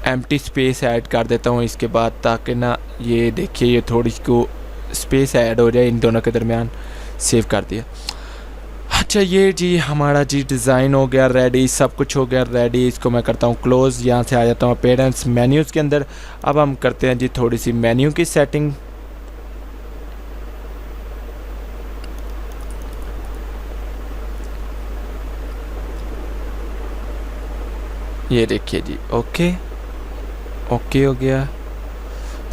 एम्प्टी स्पेस ऐड कर देता हूँ इसके बाद, ताकि ना ये देखिए ये थोड़ी को स्पेस ऐड हो जाए इन दोनों के दरमियान। सेव कर दिया। अच्छा, ये जी हमारा जी डिज़ाइन हो गया रेडी, सब कुछ हो गया रेडी। इसको मैं करता हूँ क्लोज़, यहाँ से आ जाता हूँ अपीयरेंस मेन्यूज़ के अंदर। अब हम करते हैं जी थोड़ी सी मेन्यू की सेटिंग। ये देखिए जी, ओके ओके हो गया,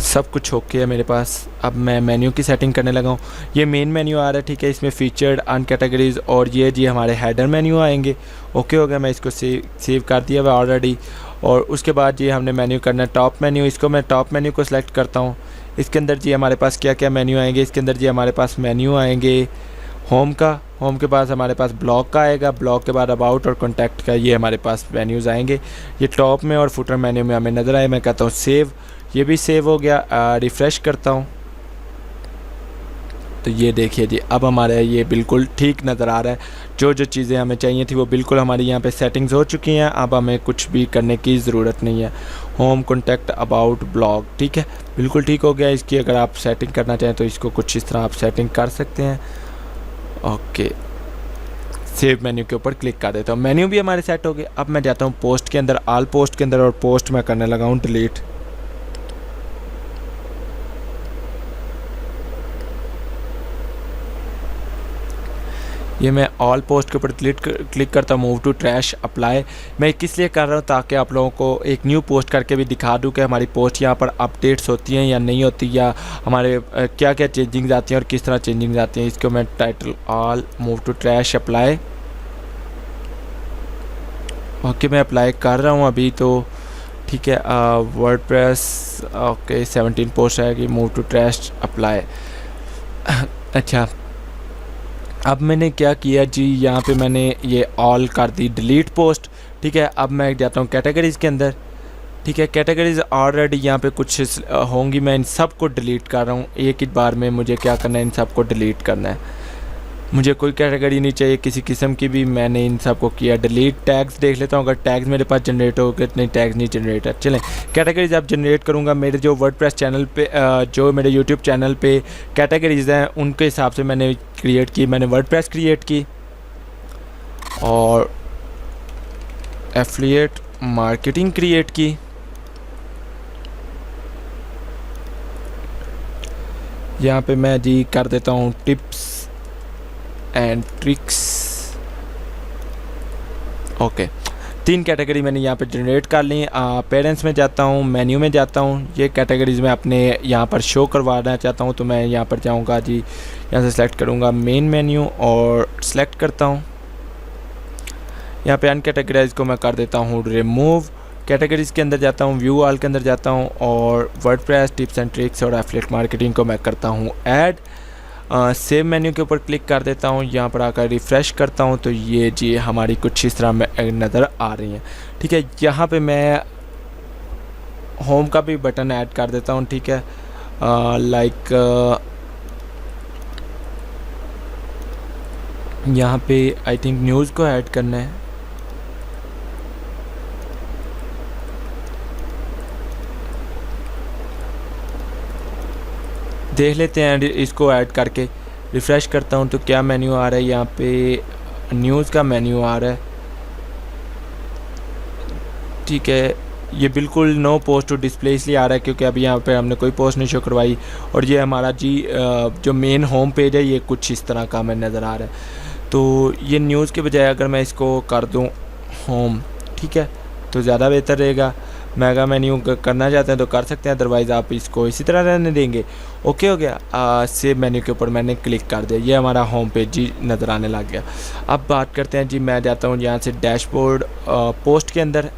सब कुछ ओके है मेरे पास। अब मैं मेन्यू की सेटिंग करने लगा हूँ। ये मेन मेन्यू आ रहा है, ठीक है। इसमें फीचर्ड, अन कैटेगरीज और ये जी हमारे हेडर मेन्यू आएंगे। ओके हो गया, मैं इसको सेव कर दिया हुआ ऑलरेडी। और उसके बाद जी हमने मेन्यू करना है टॉप मेन्यू। इसको मैं टॉप मेन्यू को सिलेक्ट करता हूँ। इसके अंदर जी हमारे पास क्या क्या मेन्यू आएंगे? इसके अंदर जी हमारे पास मेन्यू आएंगे होम का, होम के पास हमारे पास ब्लॉग का आएगा, ब्लॉग के बाद अबाउट और कॉन्टैक्ट का, ये हमारे पास मेन्यूज़ आएंगे। ये टॉप में और फुटर मेन्यू में हमें नज़र आए। मैं कहता हूँ सेव, ये भी सेव हो गया। रिफ़्रेश करता हूँ तो ये देखिए जी, अब हमारे ये बिल्कुल ठीक नज़र आ रहा है। जो जो चीज़ें हमें चाहिए थी वो बिल्कुल हमारी यहाँ पे सेटिंग्स हो चुकी हैं। अब हमें कुछ भी करने की ज़रूरत नहीं है। होम, कॉन्टैक्ट, अबाउट, ब्लॉग, ठीक है, बिल्कुल ठीक हो गया। इसकी अगर आप सेटिंग करना चाहें तो इसको कुछ इस तरह आप सेटिंग कर सकते हैं। ओके, सेव मेन्यू के ऊपर क्लिक कर देता हूँ। मेन्यू भी हमारे सेट हो गए। अब मैं जाता हूँ पोस्ट के अंदर, आल पोस्ट के अंदर, और पोस्ट मैं करने लगा हूँ डिलीट। ये मैं ऑल पोस्ट के ऊपर क्लिक करता हूँ। मूव टू ट्रैश अप्लाई मैं किस लिए कर रहा हूँ? ताकि आप लोगों को एक न्यू पोस्ट करके भी दिखा दूँ कि हमारी पोस्ट यहाँ पर अपडेट्स होती हैं या नहीं होती, या हमारे क्या क्या चेंजिंग्स आती हैं और किस तरह चेंजिंग्स आती हैं। इसको मैं title all, move to trash apply. Okay, मैं अप्लाई कर रहा हूँ अभी तो, ठीक है। वर्डप्रेस, ओके 17 पोस्ट आएगी। Move to trash apply. अच्छा, अब मैंने क्या किया जी, यहाँ पे मैंने ये ऑल कर दी डिलीट पोस्ट, ठीक है। अब मैं जाता हूँ कैटेगरीज़ के अंदर, ठीक है। कैटेगरीज़ ऑलरेडी यहाँ पे कुछ होंगी, मैं इन सब को डिलीट कर रहा हूँ एक ही बार में। मुझे क्या करना है, इन सब को डिलीट करना है। मुझे कोई कैटेगरी नहीं चाहिए किसी किस्म की भी, मैंने इन सब को किया डिलीट। टैग्स देख लेता हूँ, अगर टैग्स मेरे पास जनरेट हो गए, नहीं टैग्स नहीं जनरेट है। चलें, कैटेगरीज अब जनरेट करूँगा। मेरे जो वर्डप्रेस चैनल पे, जो मेरे यूट्यूब चैनल पे कैटेगरीज हैं उनके हिसाब से मैंने क्रिएट की। मैंने वर्डप्रेस क्रिएट की और एफिलिएट मार्केटिंग क्रिएट की। यहाँ पे मैं जी कर देता हूँ tips and tricks. Okay, 3 category मैंने यहाँ पे जनरेट कर ली। पेरेंट्स में जाता हूँ, मेन्यू में जाता हूँ। ये कैटेगरीज मैं अपने यहाँ पर शो करवाना चाहता हूँ, तो मैं यहाँ पर जाऊँगा जी, यहाँ से सेलेक्ट करूँगा मेन मेन्यू और सेलेक्ट करता हूँ। यहाँ पे अनकैटेगराइज को मैं कर देता हूँ रिमूव। कैटेगरीज के अंदर जाता हूँ, व्यू ऑल के अंदर जाता हूँ, और वर्डप्रेस, टिप्स एंड ट्रिक्स और एफिलिएट मार्केटिंग को मैं करता हूँ ऐड। सेव मेन्यू के ऊपर क्लिक कर देता हूँ। यहाँ पर आकर रिफ़्रेश करता हूँ तो ये जी हमारी कुछ इस तरह में नज़र आ रही हैं, ठीक है। यहाँ पे मैं होम का भी बटन ऐड कर देता हूँ, ठीक है। लाइक यहाँ पे आई थिंक न्यूज़ को ऐड करना है। देख लेते हैं इसको ऐड करके। रिफ़्रेश करता हूँ तो क्या मेन्यू आ रहा है? यहाँ पे न्यूज़ का मेन्यू आ रहा है, ठीक है। ये बिल्कुल नो पोस्ट टू डिस्प्ले इसलिए आ रहा है क्योंकि अभी यहाँ पे हमने कोई पोस्ट नहीं शो करवाई। और ये हमारा जी जो मेन होम पेज है ये कुछ इस तरह का हमें नज़र आ रहा है। तो ये न्यूज़ के बजाय अगर मैं इसको कर दूँ होम, ठीक है, तो ज़्यादा बेहतर रहेगा। मेगा मेन्यू करना चाहते हैं तो कर सकते हैं, अदरवाइज़ आप इसको इसी तरह रहने देंगे। ओके हो गया। सेव मेन्यू के ऊपर मैंने क्लिक कर दिया, ये हमारा होम पेज जी नज़र आने लग गया। अब बात करते हैं जी, मैं जाता हूँ यहाँ से डैशबोर्ड, पोस्ट के अंदर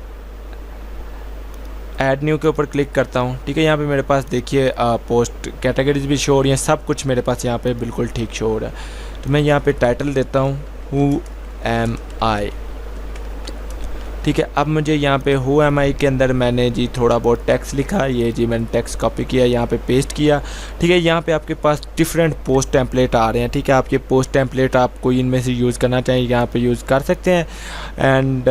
ऐड न्यू के ऊपर क्लिक करता हूँ। ठीक है, यहाँ पे मेरे पास देखिए पोस्ट कैटेगरीज भी शो हो रही हैं, सब कुछ मेरे पास यहाँ पे बिल्कुल ठीक शो हो रहा है। तो मैं यहाँ पे टाइटल देता हूँ हु एम आई। ठीक है, अब मुझे यहाँ पे हु एम आई के अंदर मैंने जी थोड़ा बहुत टेक्स्ट लिखा, ये जी मैंने टेक्स्ट कॉपी किया, यहाँ पे पेस्ट किया। ठीक है, यहाँ पे आपके पास डिफरेंट पोस्ट टेम्पलेट आ रहे हैं। ठीक है, आपके पोस्ट टेम्पलेट आप कोई इनमें से यूज़ करना चाहें यहाँ पे यूज़ कर सकते हैं। एंड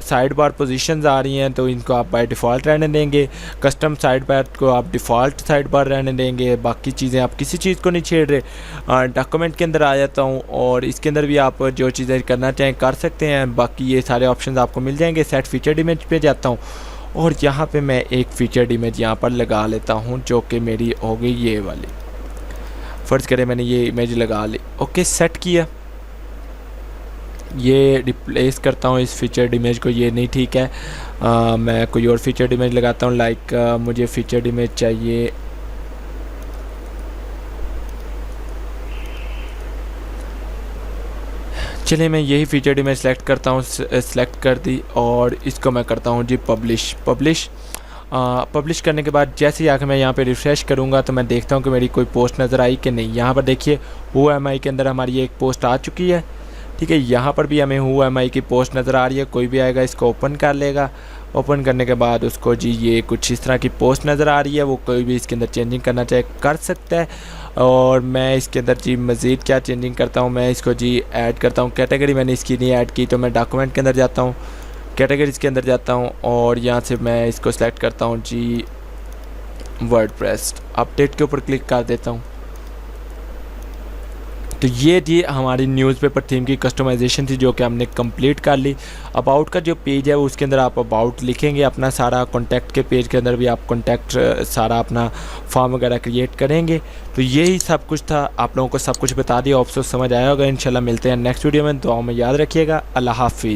साइड बार पोजीशंस आ रही हैं, तो इनको आप बाय डिफ़ॉल्ट रहने देंगे। कस्टम साइड बार को आप डिफ़ॉल्ट साइड बार रहने देंगे, बाकी चीज़ें आप किसी चीज़ को नहीं छेड़ रहे। डॉक्यूमेंट के अंदर आ जाता हूँ और इसके अंदर भी आप जो चीज़ें करना चाहें कर सकते हैं, बाकी ये सारे ऑप्शन आपको मिल जाएंगे। सेट फीचर्ड इमेज पे जाता हूँ और यहाँ पे मैं एक फीचर्ड इमेज यहाँ पर लगा लेता हूँ, जो कि मेरी हो गई ये वाली। फ़र्ज़ करें मैंने ये इमेज लगा ली, ओके सेट किया। ये रिप्लेस करता हूँ इस फीचर्ड इमेज को, ये नहीं ठीक है। मैं कोई और फीचर्ड इमेज लगाता हूँ। लाइक मुझे फीचर्ड इमेज चाहिए चलिए मैं यही फीचर्ड इमेज सेलेक्ट करता हूँ, सेलेक्ट कर दी और इसको मैं करता हूँ जी पब्लिश करने के बाद जैसे ही आके मैं यहाँ पे रिफ़्रेश करूँगा तो मैं देखता हूँ कि मेरी कोई पोस्ट नज़र आई कि नहीं। यहाँ पर देखिए हु एम आई के अंदर हमारी एक पोस्ट आ चुकी है। ठीक है, यहाँ पर भी हमें हु एम आई की पोस्ट नज़र आ रही है। कोई भी आएगा इसको ओपन कर लेगा, ओपन करने के बाद उसको जी ये कुछ इस तरह की पोस्ट नज़र आ रही है। वो कोई भी इसके अंदर चेंजिंग करना चाहे कर सकता है। और मैं इसके अंदर जी मज़ीद क्या चेंजिंग करता हूँ, मैं इसको जी ऐड करता हूँ। कैटेगरी मैंने इसकी नहीं ऐड की, तो मैं डॉक्यूमेंट के अंदर जाता हूँ, कैटेगरीज़ के अंदर जाता हूँ और यहाँ से मैं इसको सेलेक्ट करता हूँ जी वर्डप्रेस। अपडेट के ऊपर क्लिक कर देता हूँ। तो ये जी हमारी न्यूज़पेपर थीम की कस्टमाइजेशन थी, जो कि हमने कंप्लीट कर ली। अबाउट का जो पेज है उसके अंदर आप अबाउट लिखेंगे अपना सारा, कॉन्टैक्ट के पेज के अंदर भी आप कॉन्टैक्ट सारा अपना फॉर्म वगैरह क्रिएट करेंगे। तो यही सब कुछ था, आप लोगों को सब कुछ बता दिया। आपसे समझ आया होगा। इंशाल्लाह मिलते हैं नेक्स्ट वीडियो में। दुआओं में याद रखिएगा। अल्लाह हाफिज़।